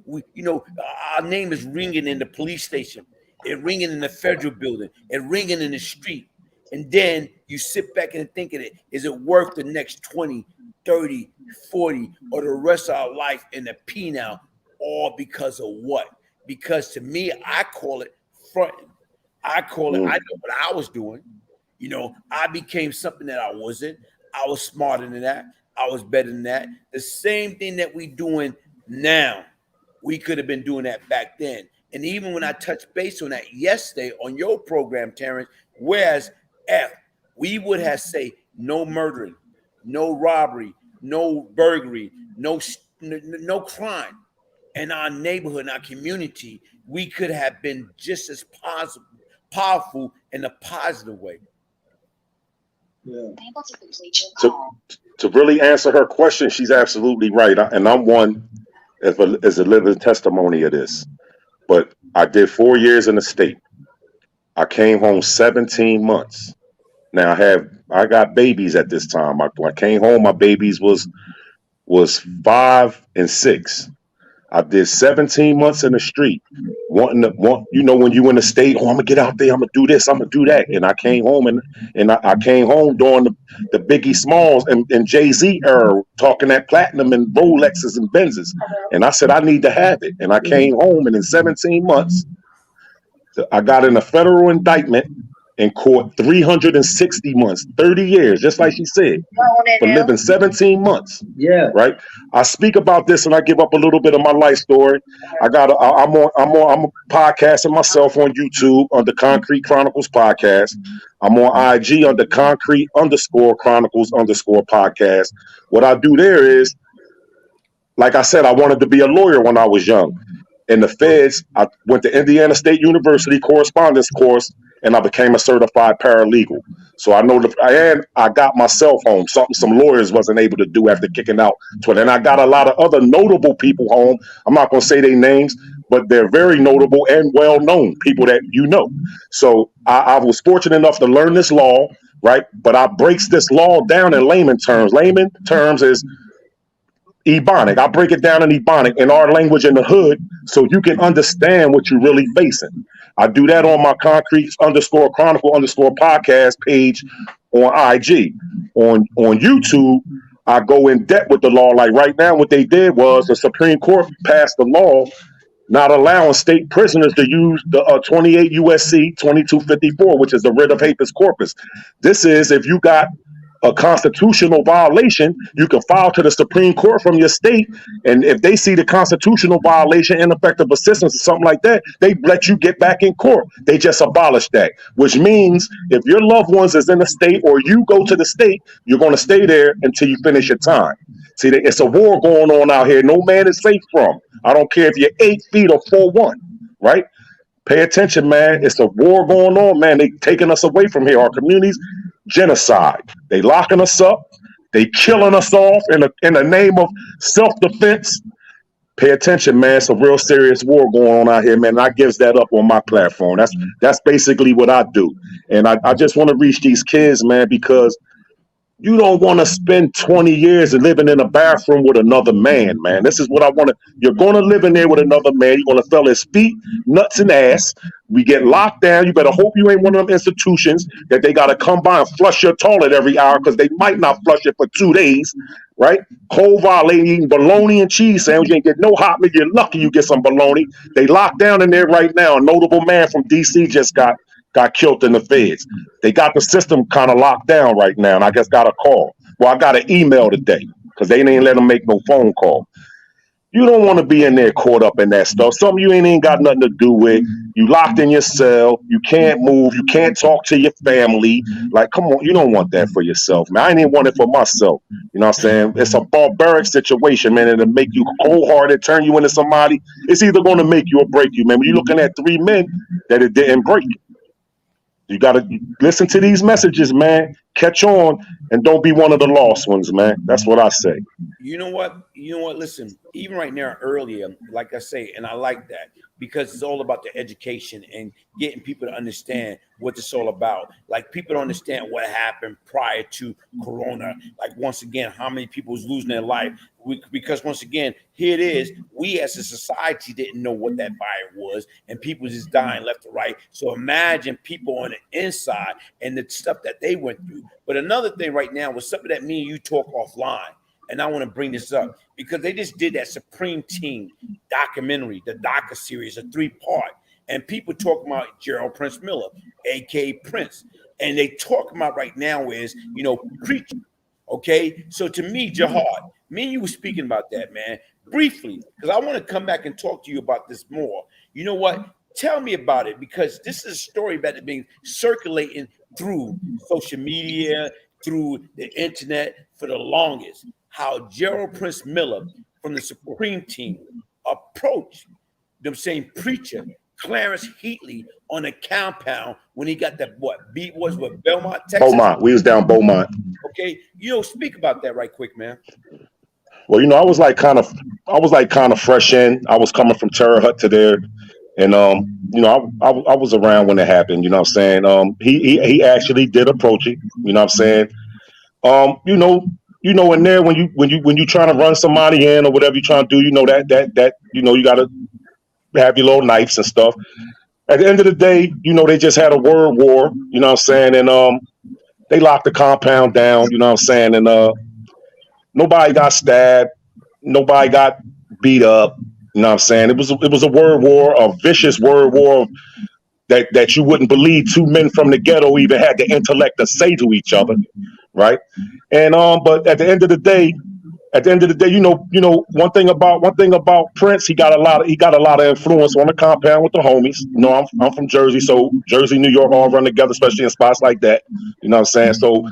our name is ringing in the police station. It's ringing in the federal building. It's ringing in the street. And then you sit back and think of it. Is it worth the next 20, 30, 40, or the rest of our life in the penal? All because of what? Because to me, I call it fronting. I know what I was doing. You know, I became something that I wasn't. I was smarter than that. I was better than that. The same thing that we doing now, we could have been doing that back then. And even when I touched base on that yesterday on your program, Terrance, whereas we would have say no murdering, no robbery, no burglary, no crime. In our neighborhood, in our community, we could have been just as powerful in a positive way. Yeah. To really answer her question, she's absolutely right, and I'm one as a living testimony of this. But I did 4 years in the state. I came home 17 months. Now I got babies at this time. When I came home, my babies was 5 and 6. I did 17 months in the street, wanting to when you in the state, oh, I'm gonna get out there, I'm gonna do this, I'm gonna do that. And I came home and I came home during the Biggie Smalls and Jay-Z era, talking that platinum and Rolexes and Benzes. And I said, I need to have it. And I came home, and in 17 months, I got in a federal indictment in court, 360 months, 30 years, just like she said, for living 17 months. Yeah. Right. I speak about this and I give up a little bit of my life story. I'm podcasting myself on YouTube under Concrete Chronicles Podcast. I'm on IG under Concrete_Chronicles_ podcast. What I do there is, like I said, I wanted to be a lawyer when I was young. In the feds, I went to Indiana State University correspondence course, and I became a certified paralegal. So I know and I got myself home, something some lawyers wasn't able to do after kicking out. And I got a lot of other notable people home. I'm not going to say their names, but they're very notable and well-known people that you know. So I was fortunate enough to learn this law, right? But I breaks this law down in layman terms. Layman terms is Ebonic. I break it down in Ebonic, in our language in the hood, so you can understand what you're really facing. I do that on my Concrete_Chronicle_ podcast page on IG. On YouTube, I go in depth with the law. Like right now, what they did was the Supreme Court passed the law not allowing state prisoners to use the 28 USC 2254, which is the writ of habeas corpus. This is if you got a constitutional violation, you can file to the Supreme Court from your state, and if they see the constitutional violation, ineffective assistance, or something like that, they let you get back in court. They just abolished that, which means if your loved ones is in the state or you go to the state, you're going to stay there until you finish your time. See, it's a war going on out here. No man is safe from. I don't care if you're 8 feet or 4'1", right? Pay attention, man. It's a war going on, man. They taking us away from here. Our communities, genocide. They locking us up. They killing us off in the name of self-defense. Pay attention, man. It's a real serious war going on out here, man. And I gives that up on my platform. That's basically what I do. And I just want to reach these kids, man, because you don't want to spend 20 years living in a bathroom with another man, man. This is what I want to. You're going to live in there with another man. You're going to feel his feet, nuts, and ass. We get locked down. You better hope you ain't one of them institutions that they got to come by and flush your toilet every hour because they might not flush it for 2 days, right? Cold violating, eating bologna and cheese sandwich. You ain't get no hot meat. You're lucky you get some bologna. They locked down in there right now. A notable man from D.C. just got killed in the feds. They got the system kind of locked down right now, and I just got a call. Well, I got an email today because they didn't let them make no phone call. You don't want to be in there caught up in that stuff. Something you ain't got nothing to do with. You locked in your cell. You can't move. You can't talk to your family. Like, come on, you don't want that for yourself, man. I ain't even want it for myself. You know what I'm saying? It's a barbaric situation, man, and it'll make you cold-hearted, turn you into somebody. It's either going to make you or break you, man. When you're looking at 3 men that it didn't break. You got to listen to these messages, man. Catch on and don't be one of the lost ones, man. That's what I say. You know what? Listen, even right now, earlier, like I say, and I like that because it's all about the education and getting people to understand what it's all about. Like people don't understand what happened prior to Corona. Like once again, how many people was losing their life because once again, here it is. We as a society didn't know what that virus was, and people just dying left to right. So imagine people on the inside and the stuff that they went through. But another thing right now was something that me and you talk offline. And I want to bring this up because they just did that Supreme Team documentary, the DACA series, a 3-part. And people talking about Gerald Prince Miller, a.k.a. Prince. And they talk about right now is, preaching. Okay? So to me, Jihad, me and you were speaking about that, man, briefly, because I want to come back and talk to you about this more. You know what? Tell me about it because this is a story that has been circulating through social media, through the internet for the longest, how Gerald Prince Miller from the Supreme Team approached them saying preacher Clarence Heatley on a compound when he got that beat was what Belmont, Texas. Beaumont. We was down Beaumont. Okay, speak about that right quick, man. Well, I was like kind of fresh in. I was coming from Terre Haute to there, and I was around when it happened. You know what I'm saying? He actually did approach it. You know what I'm saying? In there when you trying to run somebody in or whatever you're trying to do, that you gotta have your little knives and stuff. At the end of the day, they just had a word war. You know what I'm saying? And they locked the compound down. You know what I'm saying? And nobody got stabbed. Nobody got beat up. You know what I'm saying? It was a word war, a vicious word war that you wouldn't believe two men from the ghetto even had the intellect to say to each other, right? And but at the end of the day, one thing about Prince, he got a lot of influence on the compound with the homies. I'm from Jersey, so Jersey, New York all run together, especially in spots like that. You know what I'm saying? So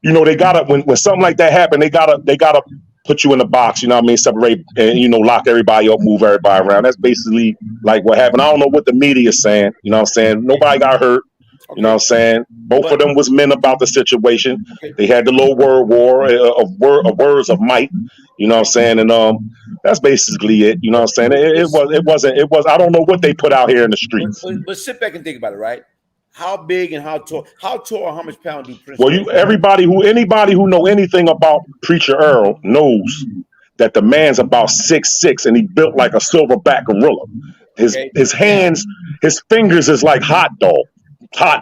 they gotta when something like that happen, they gotta put you in the box, you know what I mean, separate and lock everybody up, move everybody around. That's basically like what happened. I don't know what the media is saying, you know what I'm saying? Nobody got hurt, you know what I'm saying? Both of them was men about the situation. They had the little word war of words of might, you know what I'm saying? And that's basically it, you know what I'm saying? It was I don't know what they put out here in the streets. But sit back and think about it, right? How big and how tall, how much pound do Prince? Well, anybody who know anything about Preacher Earl knows that the man's about 6'6" and he built like a silverback gorilla. His hands, his fingers is like hot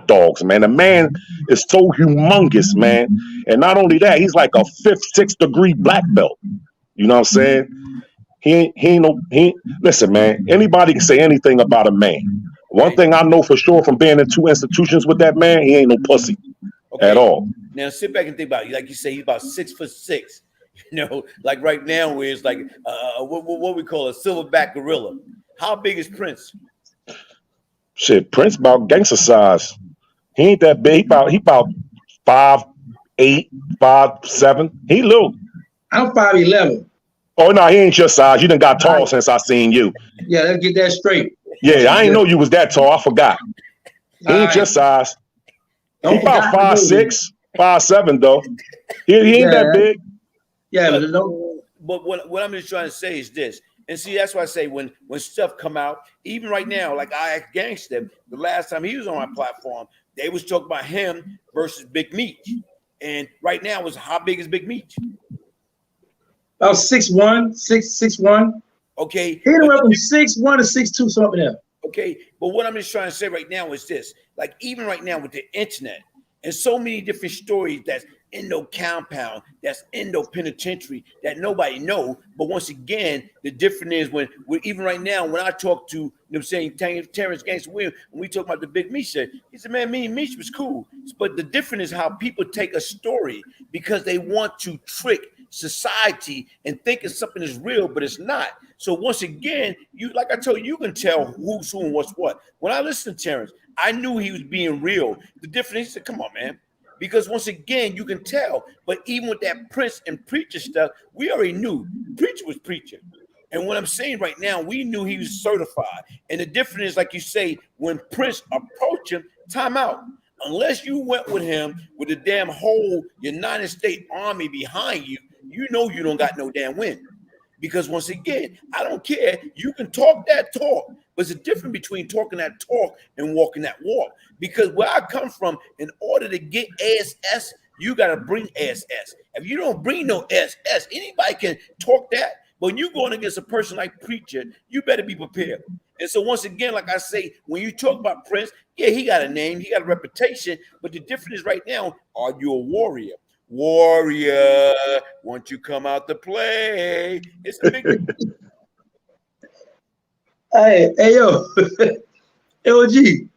dogs, man. The man is so humongous, man. And not only that, he's like a 5th, 6th degree black belt. You know what I'm saying? Listen, man, anybody can say anything about a man. One thing I know for sure from being in 2 institutions with that man, he ain't no pussy at all. Now sit back and think about it. Like you say, he's about 6'6". Like right now, where it's like what we call a silverback gorilla. How big is Prince? Shit, Prince about gangster size. He ain't that big. He about 5'8", 5'7". He little. I'm 5'11". Oh no, he ain't your size. You done got tall since I seen you. Yeah, let's get that straight. Yeah, I ain't know you was that tall. I forgot. He ain't your size. He about 5'6", 5'7" though. He ain't that big. Yeah, but what I'm just trying to say is this. And see, that's why I say when stuff come out, even right now, like I Gangsta, the last time he was on my platform, they was talking about him versus Big Meech. And right now was how big is Big Meech? About 6'1", 6'1". Okay. He anywhere from 6'1" to 6'2", something else. Okay, but what I'm just trying to say right now is this: like even right now with the internet and so many different stories that's in no compound, that's in no penitentiary that nobody know. But once again, the difference is when even right now when I talk to Terrancegangstawilliams, when we talk about the Big Meech, he said, "Man, me and Meech was cool." But the difference is how people take a story because they want to trick society and thinking something is real, but it's not. So once again, like I told you, you can tell who's who and what's what. When I listened to Terrance, I knew he was being real. The difference, he said, "Come on, man." Because once again, you can tell. But even with that Prince and Preacher stuff, we already knew Preacher was Preacher. And what I'm saying right now, we knew he was certified. And the difference is, like you say, when Prince approached him, time out. Unless you went with him with the damn whole United States Army behind you, you know you don't got no damn win. Because once again, I don't care. You can talk that talk, but it's a difference between talking that talk and walking that walk. Because where I come from, in order to get ASS, you got to bring ASS. If you don't bring no ASS, anybody can talk that. But when you're going against a person like Preacher, you better be prepared. And so once again, like I say, when you talk about Prince, yeah, he got a name, he got a reputation, but the difference is right now, are you a warrior? Warrior, won't you come out to play? It's a big Hey, yo, LG.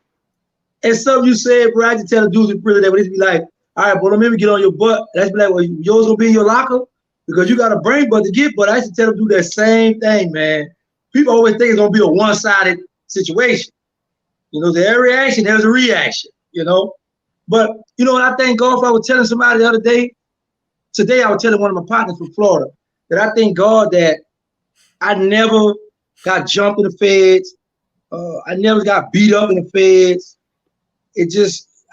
And something you said, bro, I just tell the dudes in prison that when they be like, all right, but don't make me get on your butt. That's be like, well, yours gonna be in your locker because you got a brain butt to get. But I used to tell them to do that same thing, man. People always think it's gonna be a one-sided situation. There's a reaction, there's a reaction, But you know what I thank God for? I was telling somebody the other day. Today I was telling one of my partners from Florida that I thank God that I never got jumped in the feds. I never got beat up in the feds.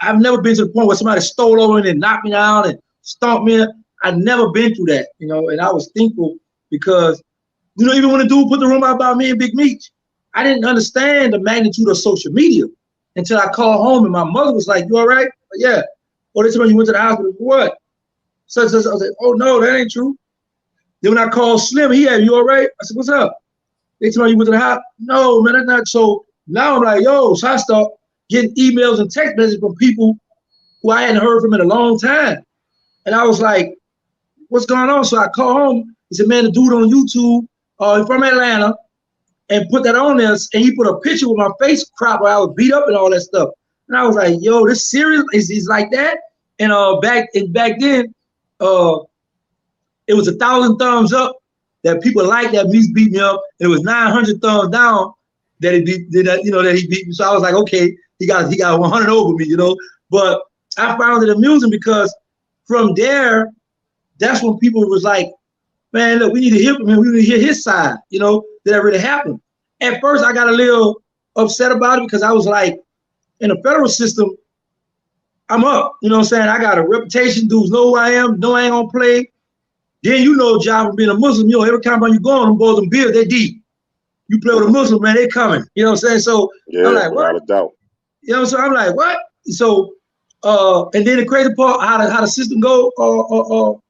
I've never been to the point where somebody stole over and knocked me down and stomped me. I've never been through that, you know, and I was thankful because, you know, even when the dude put the rumor out about me and Big Meech, I didn't understand the magnitude of social media until I called home and my mother was like, "You all right?" "Yeah." "Oh, this when you went to the hospital." "For what?" So I was like, "Oh no, that ain't true." Then when I called Slim, he had, "You all right?" I said, "What's up?" "They told me you went to the hospital." "No, man, that's not." So now I'm like, yo, so I start getting emails and text messages from people who I hadn't heard from in a long time. And I was like, what's going on? So I called home. He said, man, the dude on YouTube from Atlanta, and put that on there. And he put a picture with my face cropped where I was beat up and all that stuff. And I was like, yo, this serious? Is like that? And back then, it was 1,000 thumbs up that people liked that Meech beat me up. And it was 900 thumbs down that he beat me. So I was like, okay, he got 100 over me, you know. But I found it amusing because from there, that's when people was like, man, look, we need to hear from him. We need to hear his side, you know, that really happened. At first, I got a little upset about it because I was like, in the federal system, I'm up. You know what I'm saying? I got a reputation. Dudes know who I am. No, I ain't gonna play. Then you know, job of being a Muslim, you know, every time you go on them boys and beers, they deep. You play with a Muslim, man, they coming. You know what I'm saying? So yeah, I'm like, what? without a doubt. You know, so I'm like, what? So, and then the crazy part, how the system go,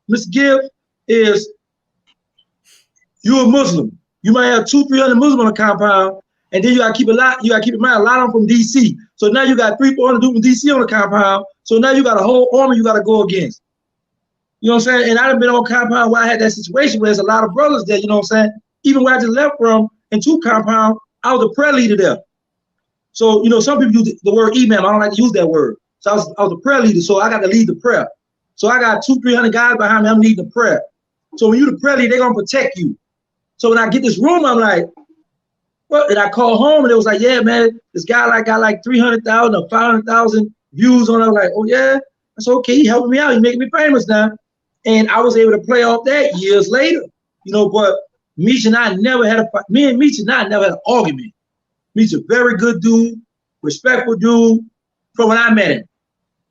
Mr. Gibbs, is you're a Muslim. You might have 200-300 Muslims on the compound, and then you gotta keep in mind, a lot of them from DC. So now you got 300-400 dudes from DC on the compound. So now you got a whole army you gotta go against. You know what I'm saying? And I've been on compound where I had that situation where there's a lot of brothers there, you know what I'm saying? Even where I just left from, in 2 compound, I was a prayer leader there. So, you know, some people use the word imam. I don't like to use that word. So I was a prayer leader, so I got to lead the prayer. So I got 200-300 guys behind me, I'm leading the prayer. So when you the prayer leader, they're gonna protect you. So when I get this room, I'm like, what? And I call home and it was like, yeah, man, this guy got like 300,000 or 500,000 views on it. I was like, oh yeah, that's okay, he helping me out, he making me famous now. And I was able to play off that years later, you know, but Meech and I never had a fight. Me and Meech and I never had an argument. Meech a very good dude, respectful dude from when I met him.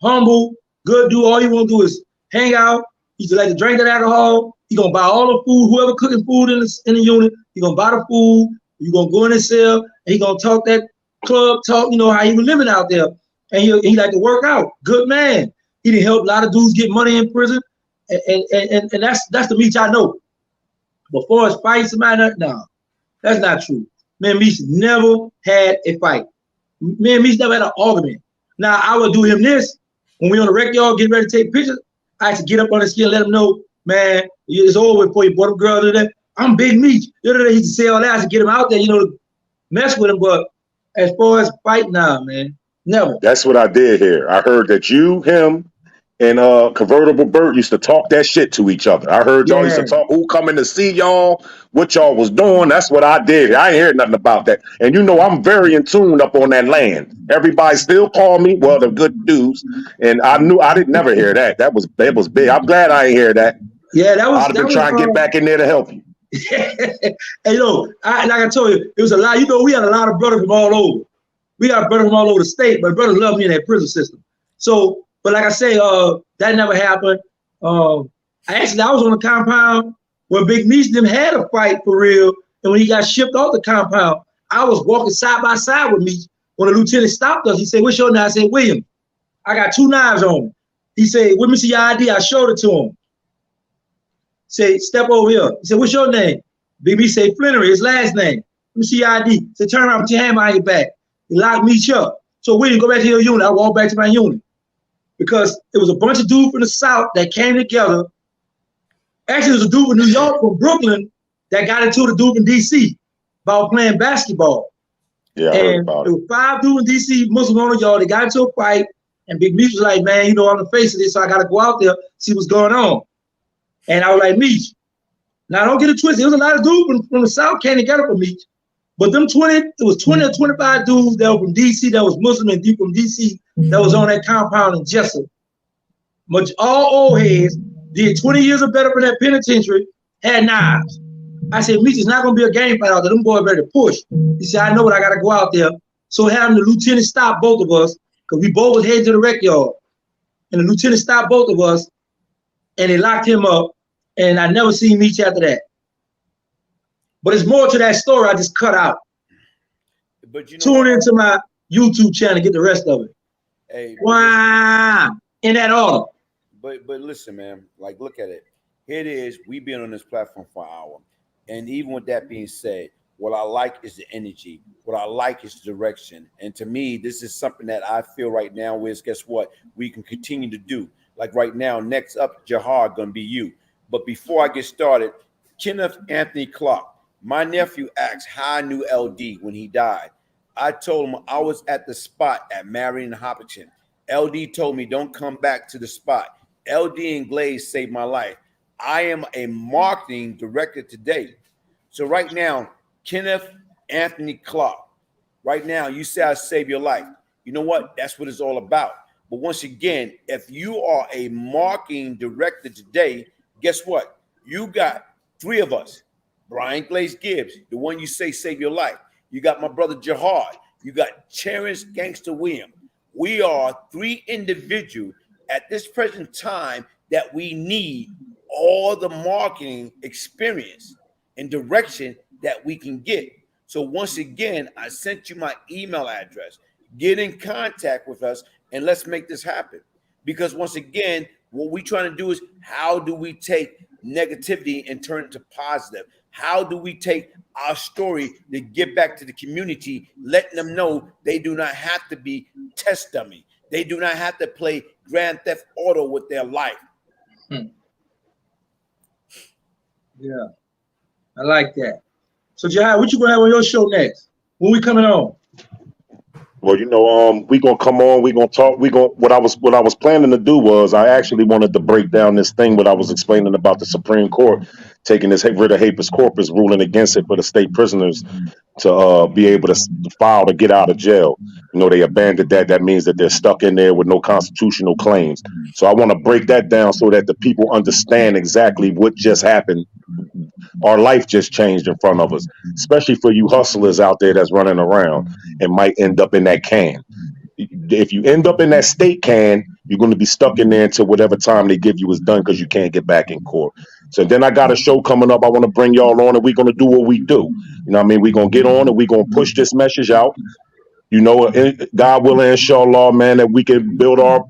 Humble, good dude. All he want to do is hang out. He just like to drink that alcohol. He gonna buy all the food. Whoever cooking food in the unit, he gonna buy the food. You gonna go in and sell, and he gonna talk that club talk. You know how he was living out there, and he like to work out. Good man. He didn't help a lot of dudes get money in prison, and that's the Meech I know. Before as fighting somebody, no, that's not true. Man, Meech never had a fight. Man, Meech never had an argument. Now I would do him this when we on the rec yard getting ready to take pictures. I had to get up on his skin and let him know, man, it's over with for you, boy. Them girls in there. I'm Big Meech. He used to say all that to get him out there, you know, to mess with him. But as far as fighting, nah, man, never. That's what I did here. I heard that you, him, and Convertible Bert used to talk that shit to each other. I heard y'all used to talk, who coming to see y'all, what y'all was doing. That's what I did. I ain't heard nothing about that. And you know, I'm very in tune up on that land. Everybody still call me, well, they're good dudes. And I knew I didn't never hear that. That was big. I'm glad I ain't hear that. Yeah, that was. I'd have been trying to get back in there to help you. And you know, like I told you, it was a lot. You know, we had a lot of brothers from all over. We got brothers from all over the state, but brothers love me in that prison system. So, but like I say, that never happened. I was on the compound when Big Meech them had a fight for real, and when he got shipped off the compound, I was walking side by side with Meech. When the lieutenant stopped us, he said, "What's your name?" I said, "William. I got 2 knives on me." He said, "Let me see your ID." I showed it to him. Say, "Step over here." He said, "What's your name?" Big Meech said, "Flannery," his last name. "Let me see your ID." He said, "Turn around, put your hand behind your back." He locked Meech up. So William, go back to your unit. I walked back to my unit. Because it was a bunch of dudes from the South that came together. Actually, there was a dude from New York, from Brooklyn, that got into the dude from DC about playing basketball. Yeah, I heard about it. There were 5 dudes in DC, Muslim on y'all. They got into a fight, and Big Meech was like, "Man, you know, I'm the face of this, so I got to go out there, see what's going on." And I was like, "Meech, now don't get it twisted. There was a lot of dudes from the South came together for Meech, But it was 20 or 25 dudes that were from DC, that was Muslim and deep from DC, that was on that compound in Jessup. Much all old heads, did 20 years or better for that penitentiary, had knives. I said, Meech, it's not gonna be a game fight out there. Them boys ready to push. He said, I know what I gotta go out there. So having the lieutenant stop both of us, because we both was heading to the rec yard. And the lieutenant stopped both of us, and they locked him up, and I never seen Meech after that. But it's more to that story I just cut out. But you know, tune into my YouTube channel to get the rest of it. Hey, wow, in that order. But listen, man, like look at it. Here it is. We've been on this platform for an hour. And even with that being said, what I like is the energy. What I like is the direction. And to me, this is something that I feel right now is, guess what? We can continue to do. Like right now, next up, Jihad gonna be you. But before I get started, Kenneth Anthony Clark, my nephew asked how I knew LD when he died. I told him I was at the spot at Marion and Hopkinton. LD told me don't come back to the spot. LD and Glaze saved my life. I am a marketing director today. So right now, Kenneth Anthony Clark, right now, you say I saved your life. You know what? That's what it's all about. But once again, if you are a marketing director today, guess what? You got three of us. Brian Glaze Gibbs, the one you say saved your life. You got my brother Jihad. You got Terrancegangstawilliams. We are three individuals at this present time that we need all the marketing experience and direction that we can get. So once again, I sent you my email address. Get in contact with us and let's make this happen. Because once again, what we're trying to do is how do we take negativity and turn it to positive? How do we take our story to get back to the community, letting them know they do not have to be test dummy. They do not have to play Grand Theft Auto with their life. Yeah, I like that. So Jihad, what you gonna have on your show next? When we coming on? Well, you know, we gonna come on. We gonna talk. What I was planning to do was I actually wanted to break down this thing. What I was explaining about the Supreme Court taking this writ of habeas corpus, ruling against it for the state prisoners to be able to file to get out of jail. You know, they abandoned that. That means that they're stuck in there with no constitutional claims. So I want to break that down so that the people understand exactly what just happened. Our life just changed in front of us, especially for you hustlers out there that's running around and might end up in that can. If you end up in that state can, you're going to be stuck in there until whatever time they give you is done because you can't get back in court. So then I got a show coming up. I want to bring y'all on and we're going to do what we do. You know what I mean? We're going to get on and we're going to push this message out. You know, God willing, inshallah, man, that we can build our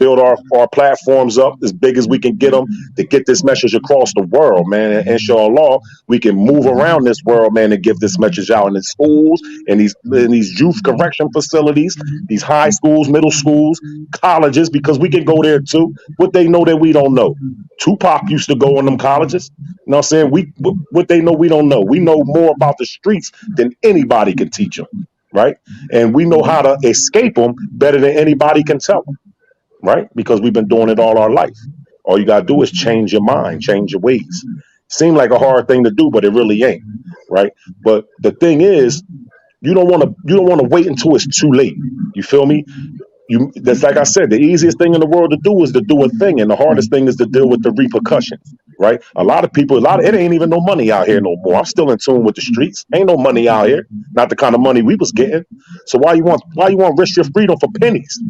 platforms up as big as we can get them to get this message across the world, man. And inshallah, we can move around this world, man, and give this message out in the schools and these youth correction facilities, these high schools, middle schools, colleges, because we can go there too. What they know that we don't know. Tupac used to go in them colleges. You know what I'm saying? What they know we don't know. We know more about the streets than anybody can teach them. Right. And we know how to escape them better than anybody can tell them. Right. Because we've been doing it all our life. All you got to do is change your mind, change your ways. Seem like a hard thing to do, but it really ain't. Right. But the thing is, you don't want to wait until it's too late. You feel me? That's like I said, the easiest thing in the world to do is to do a thing. And the hardest thing is to deal with the repercussions. Right. A lot of people, it ain't even no money out here no more. I'm still in tune with the streets. Ain't no money out here. Not the kind of money we was getting. So why you want to risk your freedom for pennies?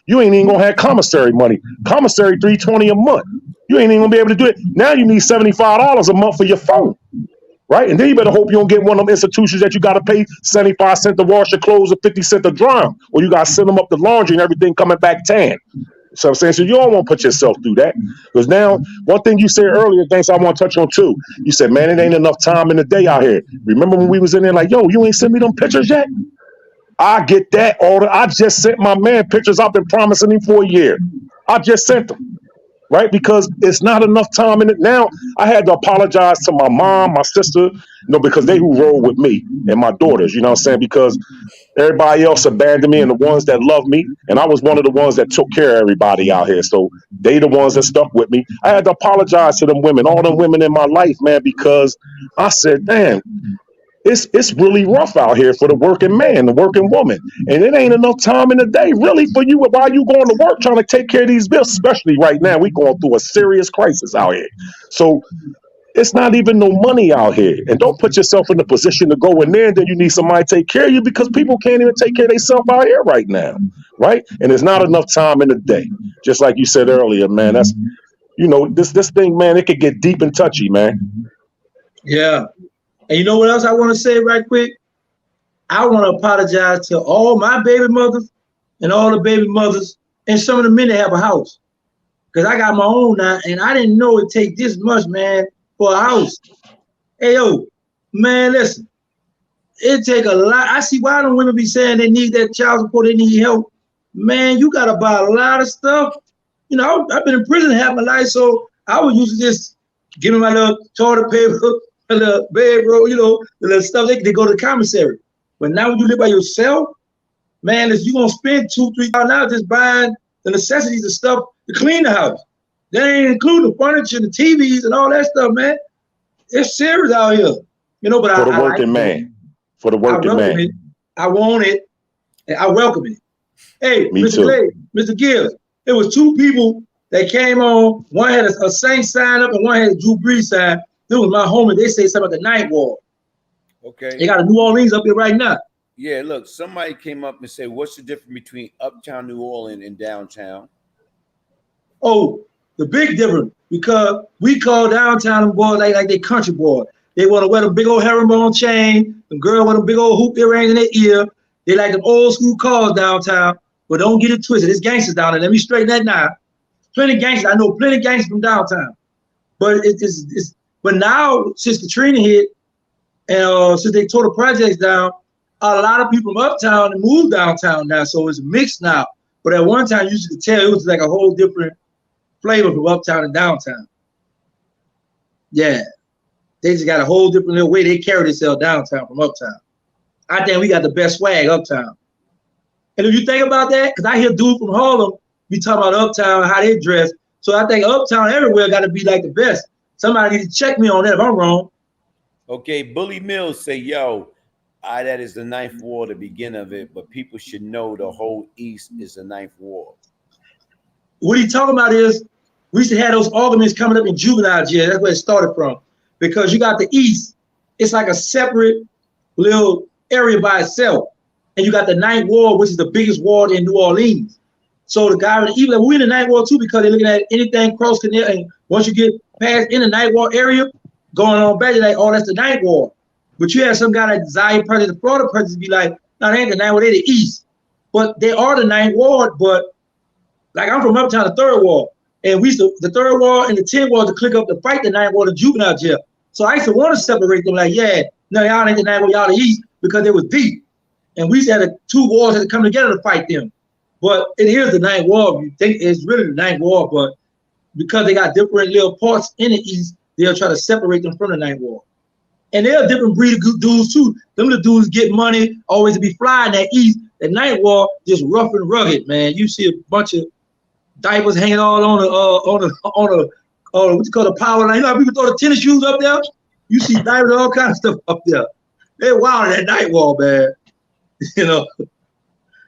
You ain't even gonna have commissary money. Commissary $320 a month. You ain't even gonna be able to do it. Now you need $75 a month for your phone. Right? And then you better hope you don't get one of them institutions that you got to pay 75 cents to wash your clothes or 50 cents to dry them. Or you got to send them up the laundry and everything coming back tan. So I'm saying, so you don't want to put yourself through that. Because now, one thing you said earlier, things I want to touch on too. You said, man, it ain't enough time in the day out here. Remember when we was in there like, yo, you ain't sent me them pictures yet? I get that order. I just sent my man pictures I've been promising him for a year. I just sent them. Right? Because it's not enough time in it. Now I had to apologize to my mom, my sister, because they who roll with me and my daughters, you know what I'm saying? Because everybody else abandoned me and the ones that love me. And I was one of the ones that took care of everybody out here. So they the ones that stuck with me. I had to apologize to them women, all them women in my life, man, because I said, damn, it's really rough out here for the working man, the working woman, and it ain't enough time in the day really for you while you going to work trying to take care of these bills. Especially right now, we going through a serious crisis out here. So it's not even no money out here. And don't put yourself in the position to go in there and then you need somebody to take care of you, because people can't even take care of themselves out here right now. Right? And there's not enough time in the day. Just like you said earlier, man. That's, this thing, man, it could get deep and touchy, man. Yeah. And you know what else I want to say right quick? I want to apologize to all my baby mothers and all the baby mothers and some of the men that have a house. Because I got my own now, and I didn't know it take this much, man, for a house. Hey, yo, man, listen. It take a lot. I see why don't women be saying they need that child support, they need help. Man, you got to buy a lot of stuff. I've been in prison half my life, so I was used to just giving my little toilet paper, the bedroll, the little stuff they go to the commissary. But now when you live by yourself, man, if you're gonna spend $2,000-$3,000 just buying the necessities and stuff to clean the house, that ain't including the furniture, the TVs, and all that stuff, man. It's serious out here, But for the working man, for the working man, I want it, and I welcome it. Hey, Me Mr. too. Glaze, Mr. Gibbs, there was two people that came on. One had a Saint sign up, and one had a Drew Brees sign. It was my homie. They say something about the Ninth Wall. Okay. They got a New Orleans up here right now. Yeah, look, somebody came up and said, what's the difference between uptown New Orleans and downtown? Oh, the big difference, because we call downtown boys like they country boys. They want to wear the big old herringbone chain, the girl with a big old hoop earring in their ear. They like them old school cars downtown, but don't get it twisted. It's gangsters down there. Let me straighten that now. Plenty of gangsters. I know plenty of gangsters from downtown. But but now, since Katrina hit, and since they tore the projects down, a lot of people from uptown moved downtown now, so it's mixed now. But at one time, you could tell it was like a whole different flavor from uptown and downtown. Yeah, they just got a whole different little way they carry themselves downtown from uptown. I think we got the best swag uptown. And if you think about that, because I hear dudes from Harlem be talking about uptown and how they dress, so I think uptown everywhere got to be like the best. Somebody need to check me on that if I'm wrong. Okay, Bully Mills say, yo, that is the Ninth Ward, the beginning of it, but people should know the whole East is the Ninth Ward. What he talking about is, we used to have those arguments coming up in juvenile jail. That's where it started from. Because you got the East, it's like a separate little area by itself. And you got the Ninth Ward, which is the biggest ward in New Orleans. So the guy, even we're in the Ninth Ward too, because they're looking at anything cross canal. And once you get past in the Ninth Ward area, going on back, they're like, oh, that's the Ninth Ward. But you have some guy like Zion President, the Florida President, be like, no, they ain't the Ninth Ward, they're the East. But they are the Ninth Ward, but like I'm from uptown, the Third Ward. And we used to, the Third Ward and the 10th Ward to click up to fight the Ninth Ward in juvenile jail. So I used to want to separate them, like, yeah, no, y'all ain't the Ninth Ward, y'all the East, because they was deep. And we used to have the two wards that come together to fight them. But it is the Ninth Ward. You think it's really the Ninth Ward, but because they got different little parts in the East, they'll try to separate them from the Ninth Ward. And they're a different breed of dudes too. Them the dudes get money, always to be flying that East. The Ninth Ward just rough and rugged, man. You see a bunch of diapers hanging all on the what you call the power line. You know how people throw the tennis shoes up there? You see diapers, all kinds of stuff up there. They're wild in that Ninth Ward, man.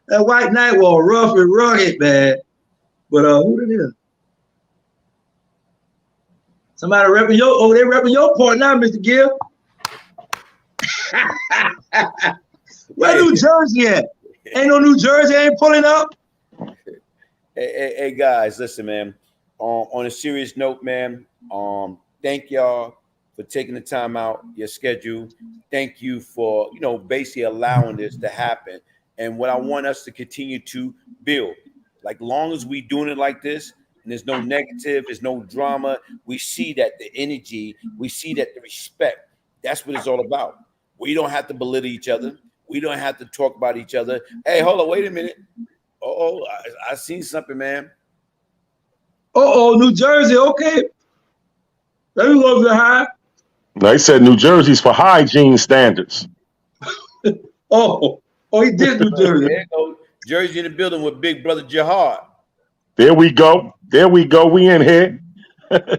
That white Ninth Ward, rough and rugged, man. But who it is? Somebody repping your, they repping your part now, Mr. Gill. Where New Jersey at? Ain't no New Jersey ain't pulling up. Hey guys, listen, man. On a serious note, man. Thank y'all for taking the time out your schedule. Thank you for basically allowing this to happen. And what I want us to continue to build, like long as we doing it like this, and there's no negative, there's no drama. We see that the energy, we see that the respect. That's what it's all about. We don't have to belittle each other. We don't have to talk about each other. Hey, hold on, wait a minute. I seen something, man. New Jersey, okay. Let me go to high. They said New Jersey's for hygiene standards. He did New Jersey. There you go. Jersey in the building with big brother Jihad. There we go. We in here. 050.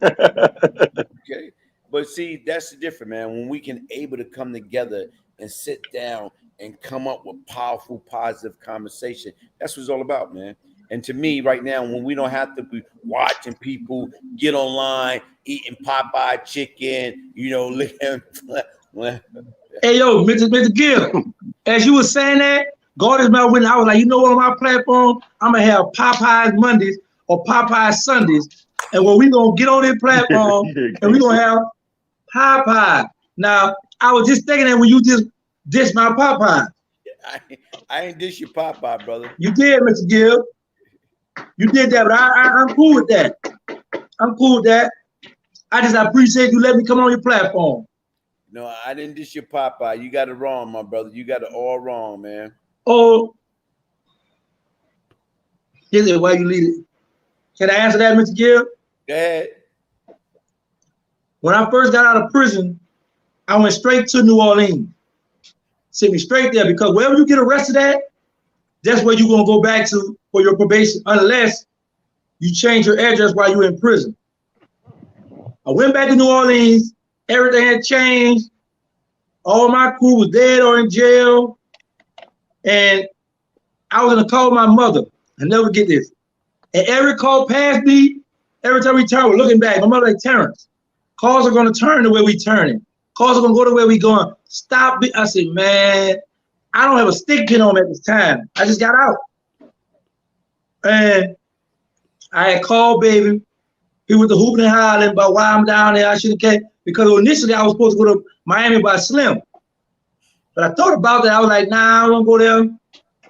Okay. But see, that's the difference, man. When we can able to come together and sit down and come up with powerful, positive conversation, that's what it's all about, man. And to me, right now, when we don't have to be watching people get online, eating Popeye chicken, you know, Hey, yo, Mr. Gill, as you were saying that, God is my witness. I was like, you know what, on my platform, I'm going to have Popeyes Mondays or Popeyes Sundays. And when we going to get on this platform and we going to have Popeye. Now, I was just thinking that when you just dissed my Popeye. I ain't dish your Popeye, brother. You did, Mr. Gill. You did that, but I'm cool with that. I'm cool with that. I appreciate you letting me come on your platform. No, I didn't dish your Popeye. You got it wrong, my brother. You got it all wrong, man. Oh, is it why you leave it? Can I answer that, Mr. Gill? Go ahead. When I first got out of prison, I went straight to New Orleans. Sent me straight there because wherever you get arrested at, that's where you're gonna go back to for your probation, unless you change your address while you're in prison. I went back to New Orleans. Everything had changed. All my crew was dead or in jail. And I was gonna call my mother. I never get this. And every call past me, every time we turn, we're looking back. My mother like, Terrance, calls are gonna turn the way we turning. Calls are gonna go the way we going. Stop it. I said, man, I don't have a stick pin on at this time. I just got out. And I had called baby. He was the hooping and hollering about why I'm down there. I should have came because initially I was supposed to go to Miami by Slim. But I thought about that. I was like, nah, I don't go there.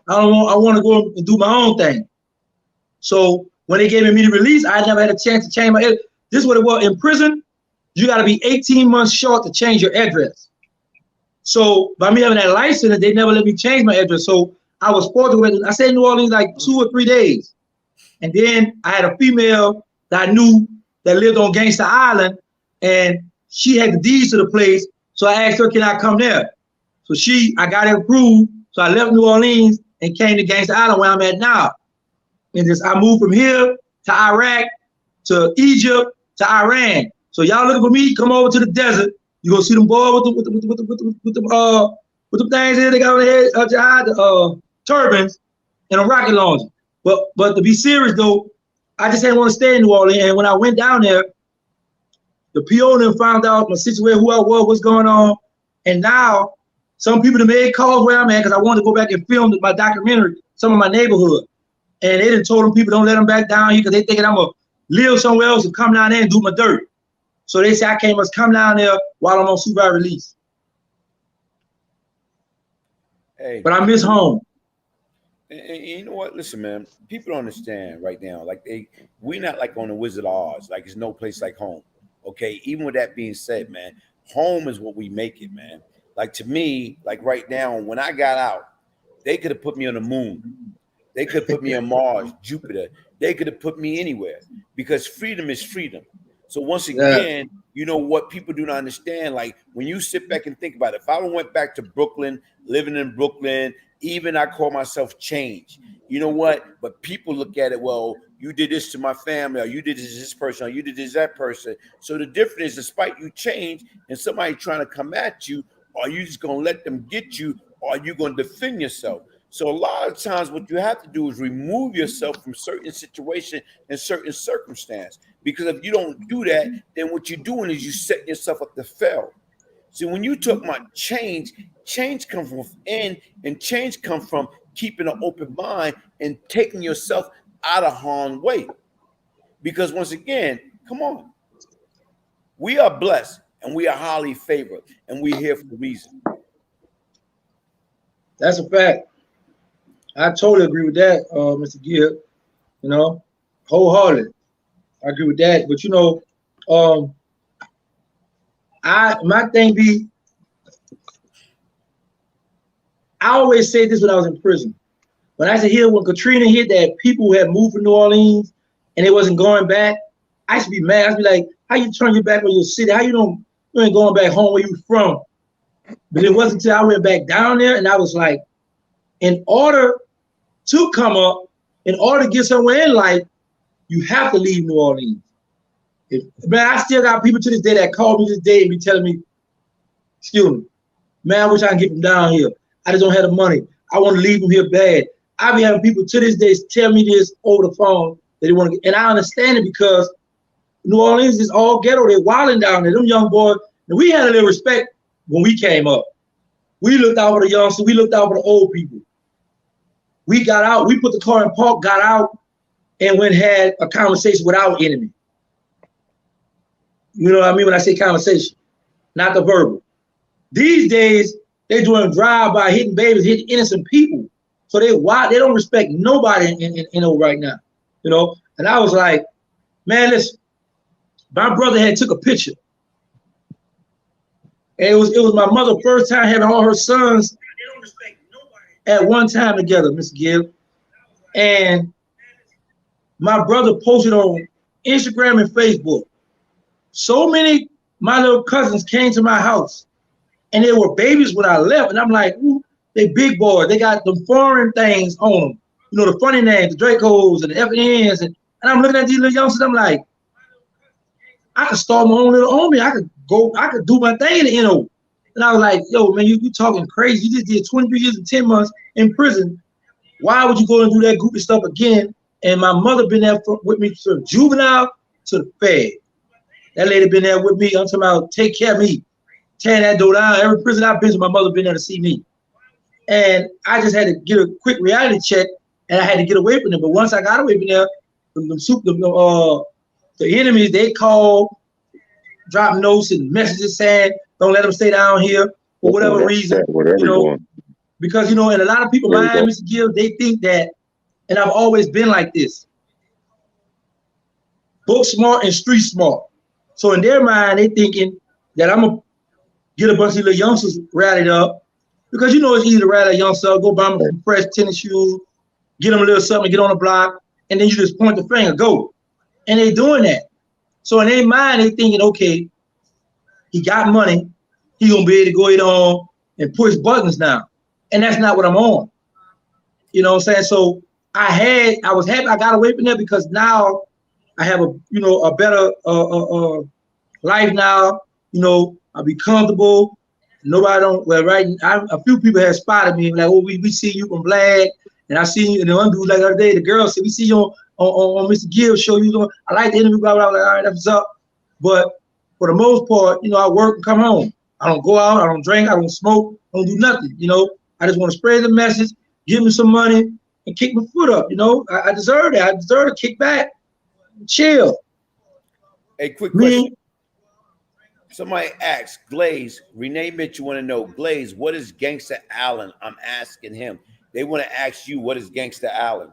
I want to go and do my own thing. So when they gave me immediate release, I never had a chance to change my address. This is what it was. In prison, you got to be 18 months short to change your address. So by me having that license, they never let me change my address. So I was forced to go. I stayed in New Orleans like 2 or 3 days. And then I had a female that I knew that lived on Gangsta Island, and she had the deeds to the place. So I asked her, can I come there? So I got it approved. So I left New Orleans and came to Gangsta Island where I'm at now. And I moved from here to Iraq, to Egypt, to Iran. So y'all looking for me, come over to the desert. You gonna see them boys with the things here they got on their head, Jihad, turbans and a rocket launcher. But to be serious though, I just didn't want to stay in New Orleans. And when I went down there, the PO then found out my situation, who I was, what's going on. And now some people that made calls where I'm at because I wanted to go back and film my documentary, some of my neighborhood. And they done told them people don't let them back down here because they thinking I'm gonna live somewhere else and come down there and do my dirt. So they say I must come down there while I'm on supervised release. Hey, but I miss home. And you know what? Listen, man, people don't understand right now. Like we're not like on the Wizard of Oz. Like there's no place like home. Okay. Even with that being said, man, home is what we make it, man. Like to me, like right now, when I got out, they could have put me on the moon. They could have put me on Mars, Jupiter. They could have put me anywhere because freedom is freedom. So once again, you know what people do not understand, like when you sit back and think about it, if I went back to Brooklyn, living in Brooklyn, even I call myself change. You know what? But people look at it, well, you did this to my family, or you did this to this person, or you did this to that person. So the difference is, despite you change and somebody trying to come at you, are you just going to let them get you, or are you going to defend yourself? So a lot of times what you have to do is remove yourself from certain situation and certain circumstance. Because if you don't do that, then what you're doing is you set yourself up to fail. See, when you talk about change comes from within, and change comes from keeping an open mind and taking yourself out of harm's way. Because once again, come on, we are blessed and we are highly favored, and we're here for a reason. That's a fact. I totally agree with that, Mr. Gibb. You know, wholeheartedly. I agree with that. But you know, my thing be, I always say this when I was in prison. When I said here, when Katrina hit, that people had moved from New Orleans and they wasn't going back, I used to be mad. I used to be like, how you turn your back on your city? How you ain't going back home where you from? But it wasn't until I went back down there and I was like, in order to come up, in order to get somewhere in life, you have to leave New Orleans. Man, I still got people to this day that call me this day and be telling me, excuse me, man, I wish I could get them down here. I just don't have the money. I want to leave them here bad. I be having people to this day tell me this over the phone that they want to get, and I understand it because New Orleans is all ghetto. They're wilding down there. Them young boys, and we had a little respect when we came up. We looked out for the youngsters. We looked out for the old people. We got out. We put the car in park, got out, and went and had a conversation with our enemy. You know what I mean when I say conversation, not the verbal. These days, they're doing drive-by, hitting babies, hitting innocent people. So they don't respect nobody in right now, you know. And I was like, man, listen. My brother had took a picture, and it was my mother's first time having all her sons at one time together, Mr. Gibbs. And my brother posted on Instagram and Facebook. So many my little cousins came to my house, and they were babies when I left. And I'm like, ooh, they big boys. They got them foreign things on them. You know, the funny names, the Dracos and the FNs. And I'm looking at these little youngsters. I'm like, I could start my own little army. I could do my thing in the NO. And I was like, yo, man, you talking crazy. You just did 23 years and 10 months in prison. Why would you go and do that goofy stuff again? And my mother been there with me from juvenile to the Fed. That lady been there with me. I'm talking about take care of me, tearing that door down. Every prison I've been to, my mother been there to see me. And I just had to get a quick reality check, and I had to get away from them. But once I got away from there, the enemies, they called, drop notes and messages saying, don't let them stay down here for whatever reason. You know, because, you know, and a lot of people, Mr. Gibbs, they think that, and I've always been like this, book smart and street smart. So in their mind, they thinking that I'm going to get a bunch of little youngsters rallied up, because you know it's easy to rally a youngster, go buy them some fresh tennis shoes, get them a little something, get on the block, and then you just point the finger, go. And they doing that. So in their mind, they thinking, okay, he got money, he gonna be able to go ahead on and push buttons now. And that's not what I'm on. You know what I'm saying? So I was happy I got away from that, because now I have a better life now. You know, I'll be comfortable. Nobody don't, well, right, a few people have spotted me, like, oh, we see you from Vlad, and I see you in the undo like the other day, the girl said, we see you on Mr. Gibbs show, you know, I like the interview, blah, blah, blah, all right, that's what's up. But for the most part, you know, I work and come home. I don't go out, I don't drink, I don't smoke, I don't do nothing, you know. I just want to spread the message, give me some money, and kick my foot up, you know. I deserve that. I deserve to kick back, chill. Hey, quick question. Somebody asked Glaze, Renee Mitchell want to know, Glaze, what is Gangsta Allen? I'm asking him. They want to ask you, what is Gangsta Allen?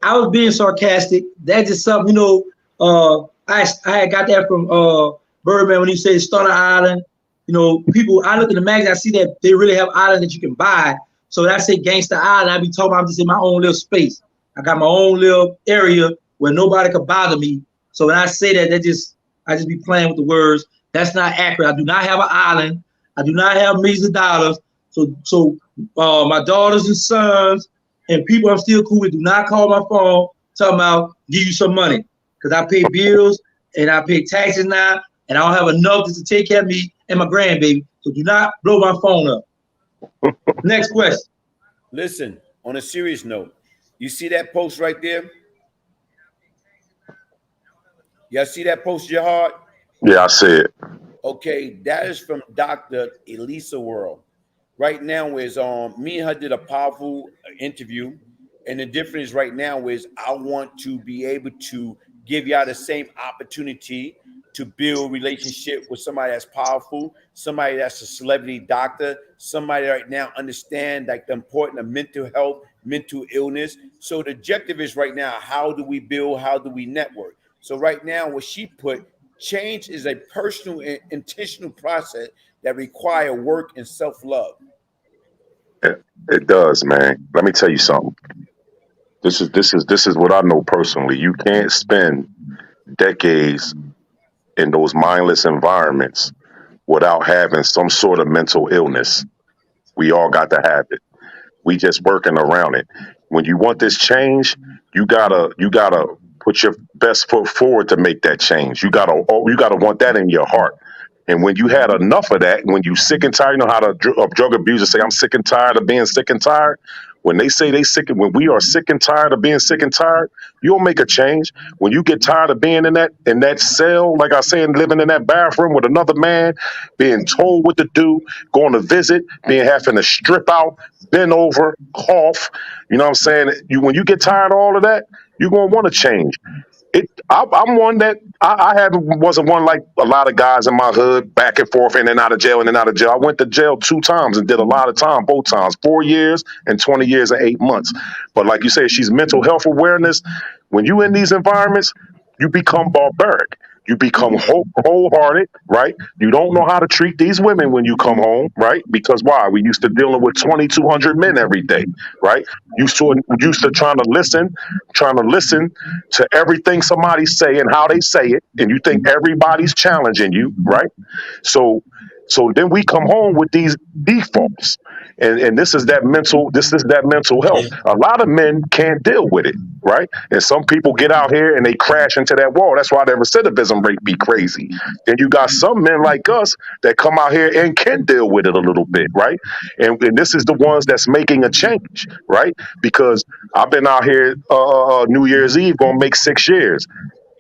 I was being sarcastic. That's just something, you know, I had got that from Birdman when he said Starter Island. You know, people, I look at the magazine, I see that they really have islands that you can buy. So when I say Gangsta Island, I be talking about I'm just in my own little space. I got my own little area where nobody could bother me. So when I say that, I just be playing with the words. That's not accurate. I do not have an island. I do not have millions of dollars. So my daughters and sons and people I'm still cool with do not call my phone talking about give you some money, because I pay bills and I pay taxes now, and I don't have enough just to take care of me and my grandbaby. So do not blow my phone up. Next question. Listen, on a serious note, you see that post right there? Y'all see that post, Jihad? Yeah, I see it. Okay, that is from Dr. Elisa World. Right now is me and her did a powerful interview, and the difference right now is I want to be able to give y'all the same opportunity to build relationship with somebody that's powerful, somebody that's a celebrity doctor, somebody right now understand like the importance of mental health, mental illness. So the objective is right now, how do we build, how do we network? So right now what she put, change is a personal and intentional process that require work and self-love. It does, man. Let me tell you something. This is what I know personally. You can't spend decades in those mindless environments without having some sort of mental illness. We all got to have it. We just working around it. When you want this change, you gotta put your best foot forward to make that change. You gotta want that in your heart. And when you had enough of that, when you sick and tired, you know how the drug abusers say, I'm sick and tired of being sick and tired. When they say when we are sick and tired of being sick and tired, you'll make a change. When you get tired of being in that cell, like I said, living in that bathroom with another man, being told what to do, going to visit, having to strip out, bend over, cough, you know what I'm saying? When you get tired of all of that, you're gonna want to change. I'm one that wasn't one like a lot of guys in my hood, back and forth, in and out of jail, in and out of jail. I went to jail 2 times and did a lot of time, both times, 4 years and 20 years and 8 months. But like you said, she's mental health awareness. When you in these environments, you become barbaric. You become wholehearted, right? You don't know how to treat these women when you come home, right? Because why? We used to dealing with 2,200 men every day, right? Used to trying to listen to everything somebody say and how they say it, and you think everybody's challenging you, right? So then we come home with these defaults. And this is that mental health. A lot of men can't deal with it, right? And some people get out here and they crash into that wall. That's why their recidivism rate be crazy. Then you got some men like us that come out here and can deal with it a little bit, right? And this is the ones that's making a change, right? Because I've been out here New Year's Eve gonna make 6 years.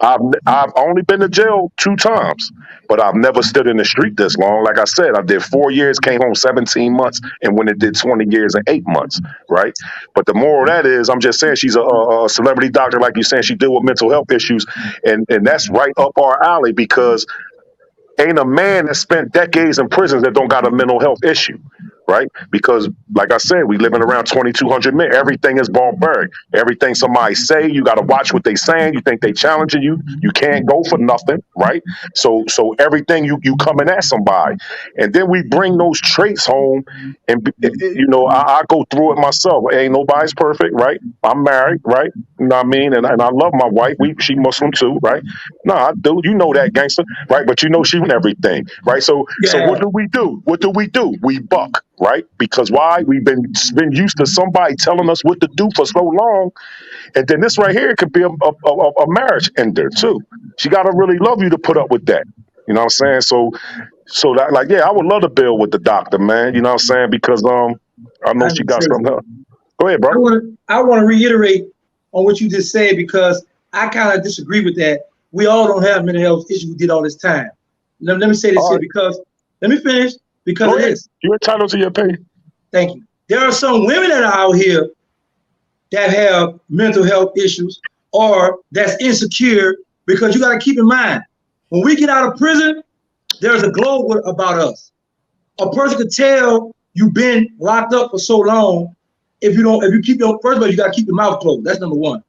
I've only been to jail 2 times, but I've never stood in the street this long. Like I said, I did 4 years, came home 17 months, and went and did 20 years and 8 months, right? But the moral of that is, I'm just saying, she's a celebrity doctor, like you're saying, she deal with mental health issues, and that's right up our alley, because ain't a man that spent decades in prisons that don't got a mental health issue, right? Because, like I said, we living around 2,200 men. Everything is barbaric. Everything somebody say, you got to watch what they saying. You think they challenging you. You can't go for nothing, right? So everything you coming at somebody. And then we bring those traits home, and, you know, I go through it myself. Ain't nobody's perfect, right? I'm married, right? You know what I mean? And I love my wife. She Muslim too, right? No, I do. You know that, gangster, right? But you know she everything, right? So what do we do? We buck, right? Because why? We've been used to somebody telling us what to do for so long, and then this right here could be a marriage ender too. She got to really love you to put up with that. You know what I'm saying? So that, like, yeah, I would love to build with the doctor, man. You know what I'm saying? Because I know she got something else. Go ahead, bro. I want to reiterate on what you just said, because I kind of disagree with that. We all don't have mental health issues we did all this time. Let me say this here, because let me finish, because of this. You're entitled to your opinion. Thank you. There are some women that are out here that have mental health issues or that's insecure, because you got to keep in mind, when we get out of prison, there's a glow about us. A person could tell you've been locked up for so long. If you keep your, first of all, you got to keep your mouth closed. That's number one.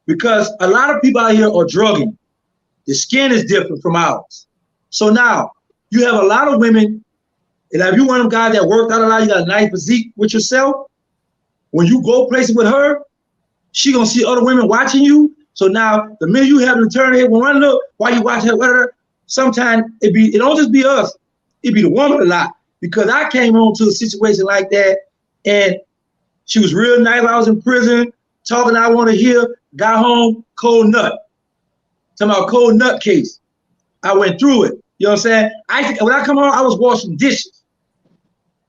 Because a lot of people out here are drugging. The skin is different from ours. So now you have a lot of women, and if you one of them guys that worked out a lot, you got a nice physique with yourself. When you go places with her, she gonna see other women watching you. So now the minute you have to turn her head, when run look, while you watch her, sometimes it don't just be us, it be the woman a lot. Because I came home to a situation like that, and she was real nice. I was in prison, talking I want to hear, got home, cold nut. Talking about cold nut case. I went through it. You know what I'm saying? When I come home, I was washing dishes,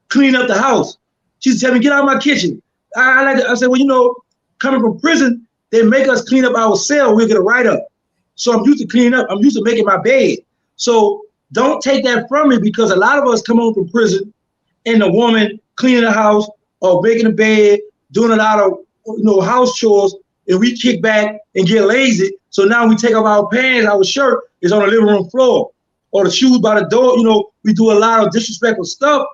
clean up the house. She used to tell me, get out of my kitchen. I said, well, you know, coming from prison, they make us clean up our cell. We'll get a write-up. So I'm used to cleaning up. I'm used to making my bed. So don't take that from me, because a lot of us come home from prison and the woman cleaning the house or making the bed, doing a lot of, you know, house chores, and we kick back and get lazy. So now we take off our pants, our shirt is on the living room floor, or the shoes by the door. You know, we do a lot of disrespectful stuff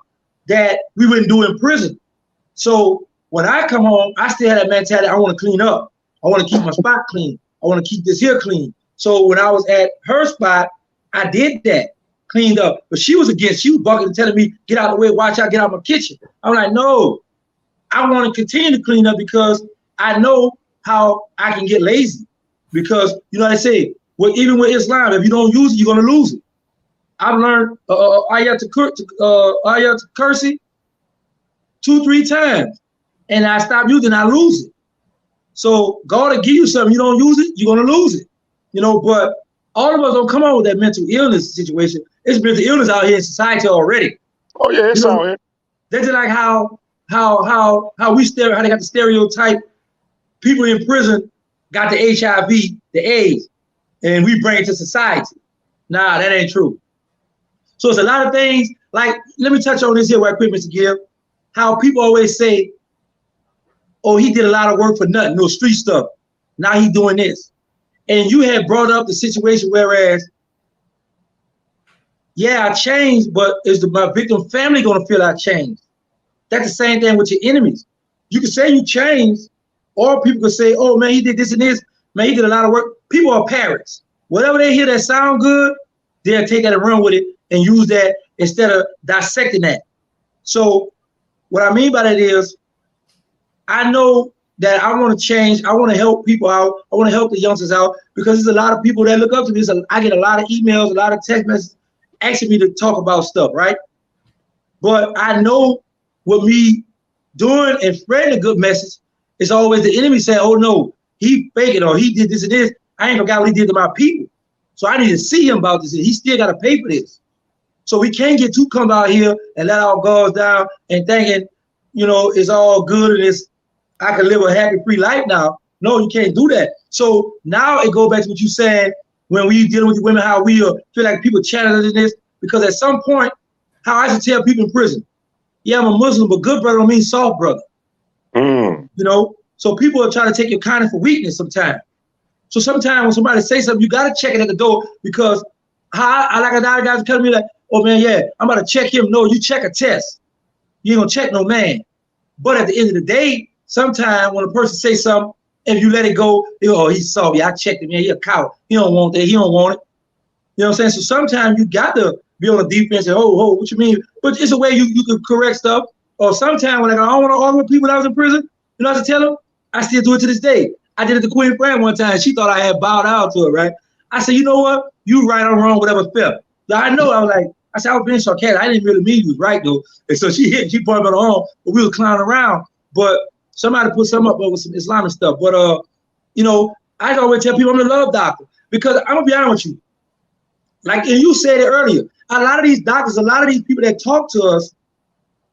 that we wouldn't do in prison. So when I come home, I still have that mentality. I want to clean up. I want to keep my spot clean. I want to keep this here clean. So when I was at her spot, I did that, cleaned up. But she was bucking and telling me, get out of the way, watch out, get out of my kitchen. I'm like, no, I want to continue to clean up, because I know how I can get lazy. Because, you know what I say, well, even with Islam, if you don't use it, you're going to lose it. I've learned ayatul kursi 2-3 times, and I stop using it, I lose it. So God will give you something, you don't use it, you're gonna lose it. You know, but all of us don't come on with that mental illness situation. It's mental illness out here in society already. Oh yeah, it's You know, out here. that's like how they got the stereotype people in prison got the HIV, the AIDS, and we bring it to society. Nah, that ain't true. So it's a lot of things. Like, let me touch on this here right quick, Mr. Gibb. How people always say, oh, he did a lot of work for nothing, no street stuff. Now he doing this. And you had brought up the situation whereas, yeah, I changed, but is my victim family gonna feel I changed? That's the same thing with your enemies. You can say you changed, or people can say, oh man, he did this and this, man, he did a lot of work. People are parrots. Whatever they hear that sound good, they'll take that and run with it and use that instead of dissecting that. So what I mean by that is, I know that I want to change. I want to help people out. I want to help the youngsters out because there's a lot of people that look up to me. I get a lot of emails, a lot of text messages asking me to talk about stuff, right? But I know with me doing and spreading a good message, it's always the enemy saying, oh no, he faking or he did this and this. I ain't forgot what he did to my people. So I need to see him about this. He still got to pay for this. So we can't get too come out here and let our guards down and thinking, you know, it's all good and I can live a happy, free life now. No, you can't do that. So now it goes back to what you said when we dealing with the women, how we feel like people challenging this, because at some point, how I should tell people in prison, yeah, I'm a Muslim, but good brother don't mean soft brother. You know, so people are trying to take your kindness for weakness sometimes. So sometimes when somebody say something, you got to check it at the door because I like a lot of guys telling me like, oh man, yeah, I'm about to check him. No, you check a test. You ain't gonna check no man. But at the end of the day, sometimes when a person say something, if you let it go, they go, oh, he's soft. Yeah, I checked him. Yeah, he a coward. He don't want that. He don't want it. You know what I'm saying? So sometimes you got to be on the defense and, oh, what you mean? But it's a way you can correct stuff. Or sometimes when I don't want to argue with people that was in prison, you know what I tell them? I still do it to this day. I did it to Queen Fran one time. She thought I had bowed out to her, right? I said, you know what? You right or wrong, whatever felt. So I know, I was like, I was being sarcastic. I didn't really mean you was right though. And so she pointed me on, but we were clowning around. But somebody put something up with some Islamic stuff. But you know, I always tell people I'm the love doctor because I'm gonna be honest with you. Like, and you said it earlier, a lot of these doctors, a lot of these people that talk to us,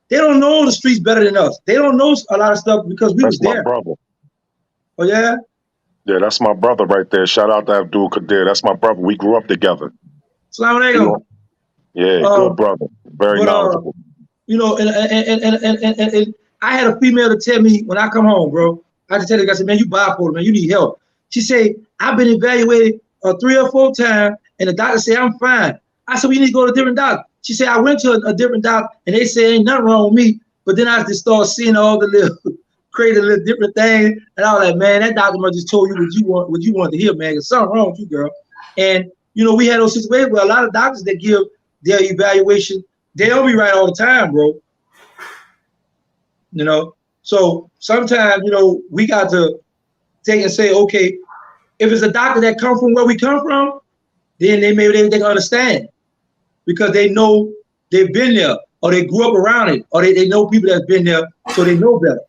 they don't know the streets better than us. They don't know a lot of stuff because we was there. That's my brother. Oh yeah? Yeah, that's my brother right there. Shout out to Abdul Qadir. That's my brother. We grew up together. Assalamu alaikum. Yeah, good brother. Very knowledgeable. You know, and I had a female to tell me when I come home, bro. I just tell her, I said, man, you bipolar, man, you need help. She said, I've been evaluated 3 or 4 times, and the doctor said I'm fine. I said, well, you need to go to a different doctor. She said, I went to a different doctor, and they said ain't nothing wrong with me. But then I just started seeing all the little crazy little different things, and I was like, man, that doctor must just told you what you want to hear, man. There's something wrong with you, girl. And you know, we had those situations where a lot of doctors that give their evaluation, they don't be right all the time, bro. You know, so sometimes, you know, we got to take and say, okay, if it's a doctor that come from where we come from, then they can understand because they know they've been there or they grew up around it or they know people that's been there, so they know better.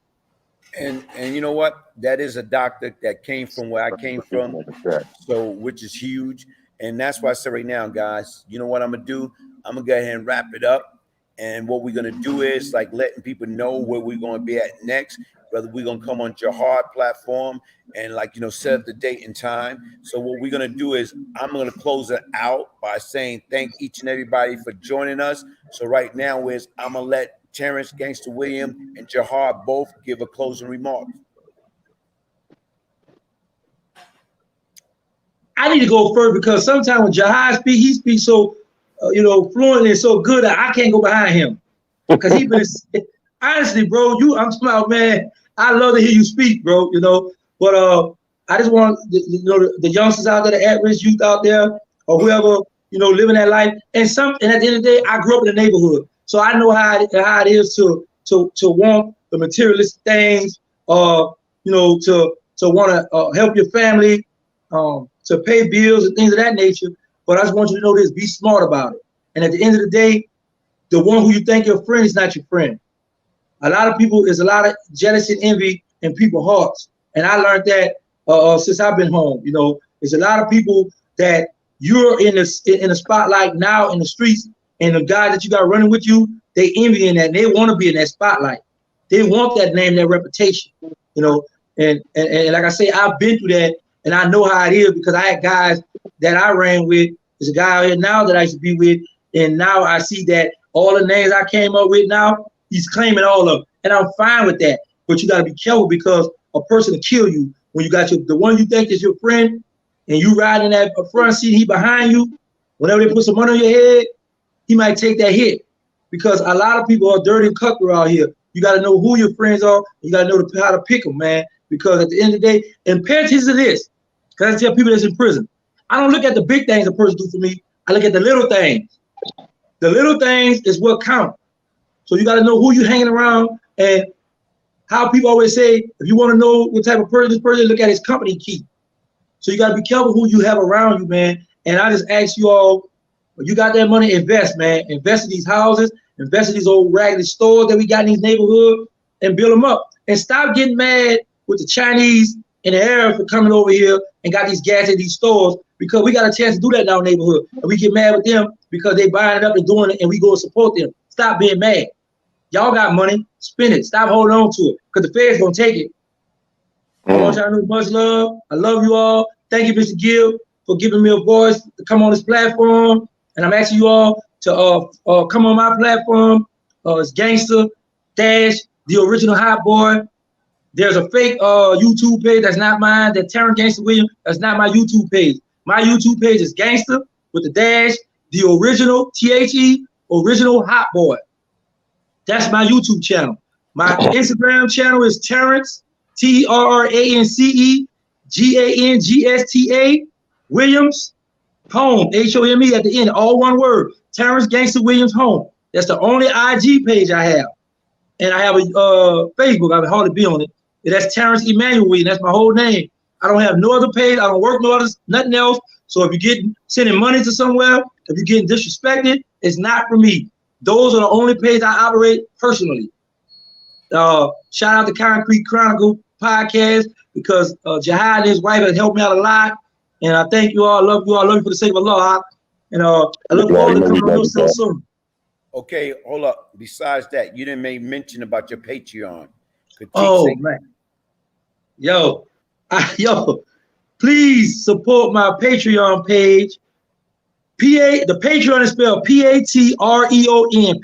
And you know what? That is a doctor that came from where I came from, so which is huge. And that's why I say right now, guys, you know what I'm gonna do? I'm gonna go ahead and wrap it up. And what we're gonna do is like letting people know where we're gonna be at next. Whether we're gonna come on Jihad platform and like, you know, set up the date and time. So what we're gonna do is I'm gonna close it out by saying thank each and everybody for joining us. So right now is I'm gonna let Terrancegangstawilliams and Jihad both give a closing remark. I need to go first because sometimes when Jihad speaks, he speaks so, you know, fluent and so good that I can't go behind him. Because he been, honestly, bro, I'm smart, man. I love to hear you speak, bro, you know. But I just want, you know, the youngsters out there, the at-risk youth out there, or whoever, you know, living that life. And at the end of the day, I grew up in the neighborhood. So I know how it is to want the materialistic things, you know, to want to help your family, to pay bills and things of that nature. But I just want you to know this, be smart about it. And at the end of the day, the one who you think your friend is not your friend. A lot of people, there's a lot of jealousy and envy in people's hearts. And I learned that since I've been home. You know, there's a lot of people that you're in the spotlight now in the streets, and the guy that you got running with you, they envy in that, and they want to be in that spotlight. They want that name, that reputation, you know. And like I say, I've been through that, and I know how it is because I had guys that I ran with. There's a guy out here now that I used to be with, and now I see that all the names I came up with now, he's claiming all of them, and I'm fine with that. But you got to be careful because a person will kill you when you got the one you think is your friend, and you ride in that front seat, he behind you. Whenever they put some money on your head, he might take that hit because a lot of people are dirty and cutthroat out here. You got to know who your friends are. You got to know how to pick them, man. Because at the end of the day, and pay attention to this, because I tell people that's in prison, I don't look at the big things a person do for me. I look at the little things. The little things is what count. So you got to know who you're hanging around, and how people always say, if you want to know what type of person this person, look at his company key. So you got to be careful who you have around you, man. And I just ask you all, when you got that money, invest, man. Invest in these houses, invest in these old raggedy stores that we got in these neighborhoods, and build them up. And stop getting mad with the Chinese and the Arabs for coming over here and got these gas at these stores, because we got a chance to do that in our neighborhood. And we get mad with them because they buying it up and doing it, and we go support them. Stop being mad. Y'all got money, spend it. Stop holding on to it, because the Fed's gonna take it. I want y'all to know much love. I love you all. Thank you, Mr. Gill, for giving me a voice to come on this platform. And I'm asking you all to come on my platform. It's Gangsta Dash, the original Hot Boy. There's a fake YouTube page that's not mine. That Terrancegangstawilliams, that's not my YouTube page. My YouTube page is Gangsta with the dash, the original THE, original Hot Boy. That's my YouTube channel. My Instagram channel is Terrance, TRRANCE GANGSTA Williams Home, HOME at the end, all one word. Terrancegangstawilliams Home. That's the only IG page I have. And I have a Facebook. I would hardly be on it. That's Terrance Emmanuel Williams. That's my whole name. I don't have no other page. I don't work no other, nothing else. So if you're sending money to somewhere, if you're getting disrespected, it's not for me. Those are the only pages I operate personally. Shout out to Concrete Chronicle podcast, because Jihad and his wife have helped me out a lot. And I thank you all. I love you all. I love you for the sake of Allah. And I look forward to coming on real soon. Okay, hold up. Besides that, you didn't make mention about your Patreon. Man. Yo, please support my Patreon page. The Patreon is spelled Patreon,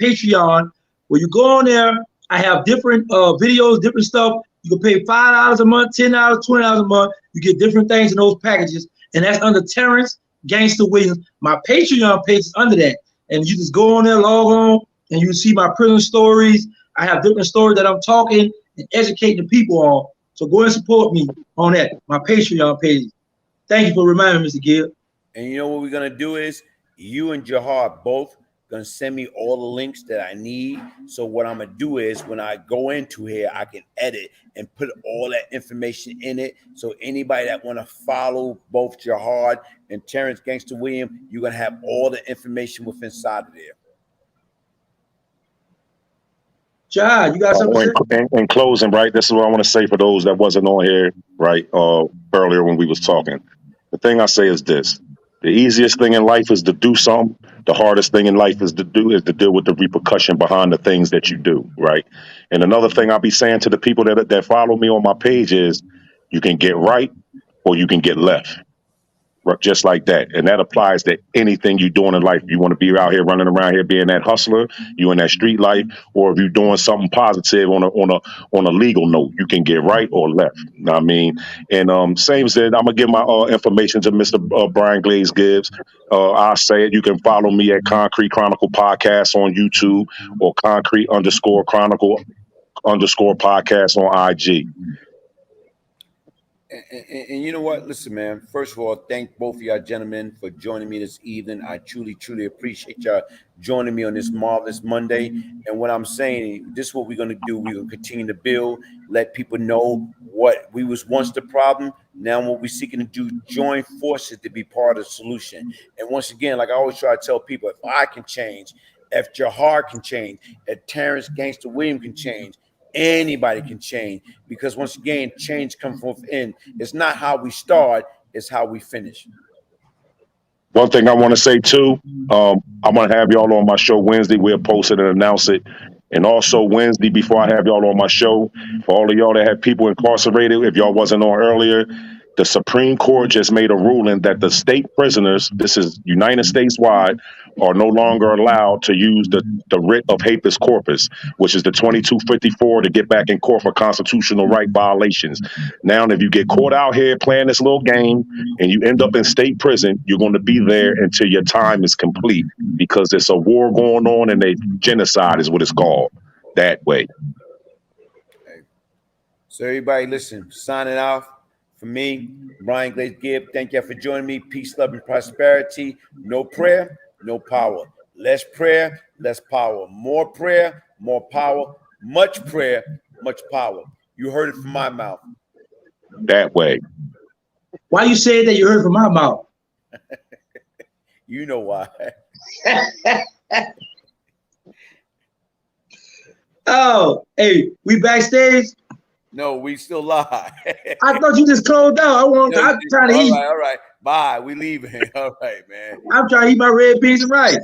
Patreon. When you go on there, I have different videos, different stuff. You can pay $5 a month, $10, $20 a month. You get different things in those packages. And that's under Terrancegangstawilliams. My Patreon page is under that. And you just go on there, log on, and you see my prison stories. I have different stories that I'm talking and educating the people on. So go and support me on that, my Patreon page. Thank you for reminding me, Mr. Gill. And you know what we're going to do is, you and Jihad both going to send me all the links that I need. So what I'm going to do is, when I go into here, I can edit and put all that information in it. So anybody that want to follow both Jihad and Terrancegangstawilliams, you're going to have all the information within inside of there. Jihad, you got something to say? In closing, right, this is what I want to say for those that wasn't on here, right, earlier when we was talking. The thing I say is this. The easiest thing in life is to do something. The hardest thing in life is to deal with the repercussion behind the things that you do, right? And another thing I'll be saying to the people that follow me on my page is, you can get right or you can get left. Just like that. And that applies to anything you're doing in life. You want to be out here running around here being that hustler, you in that street life, or if you're doing something positive on a legal note, you can get right or left. You know what I mean? And same as that, I'm gonna give my information to Mr. Brian Glaze Gibbs. I say it, you can follow me at Concrete Chronicle Podcast on YouTube, or Concrete_Chronicle_ podcast on IG. And you know what? Listen, man. First of all, thank both of y'all gentlemen for joining me this evening. I truly, truly appreciate y'all joining me on this marvelous Monday. And what I'm saying, this is what we're going to do. We're going to continue to build, let people know what we was once the problem. Now what we're seeking to do, join forces to be part of the solution. And once again, like I always try to tell people, if I can change, if Jihad can change, if Terrance Gangstawilliams can change, Anybody can change, because once again, change comes from within. It's not how we start, it's how we finish. One thing I want to say too, I'm gonna have y'all on my show Wednesday. We'll post it and announce it. And also Wednesday, before I have y'all on my show, for all of y'all that have people incarcerated, if y'all wasn't on earlier, the Supreme Court just made a ruling that the state prisoners, this is United States wide, are no longer allowed to use the writ of habeas corpus, which is the 2254, to get back in court for constitutional right violations. Now, if you get caught out here playing this little game and you end up in state prison, you're going to be there until your time is complete, because there's a war going on and a genocide is what it's called that way. So everybody, listen, signing off. For me, Brian Glaze Gibbs, thank you for joining me. Peace, love, and prosperity. No prayer, no power. Less prayer, less power. More prayer, more power. Much prayer, much power. You heard it from my mouth. That way. Why you say that you heard from my mouth? You know why. Oh, hey, we backstage? No, we still live. I thought you just closed out. I'm trying to eat. All right. Bye. We leaving. All right, man. I'm trying to eat my red beans and rice.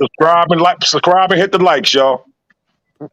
Subscribe and hit the likes, y'all.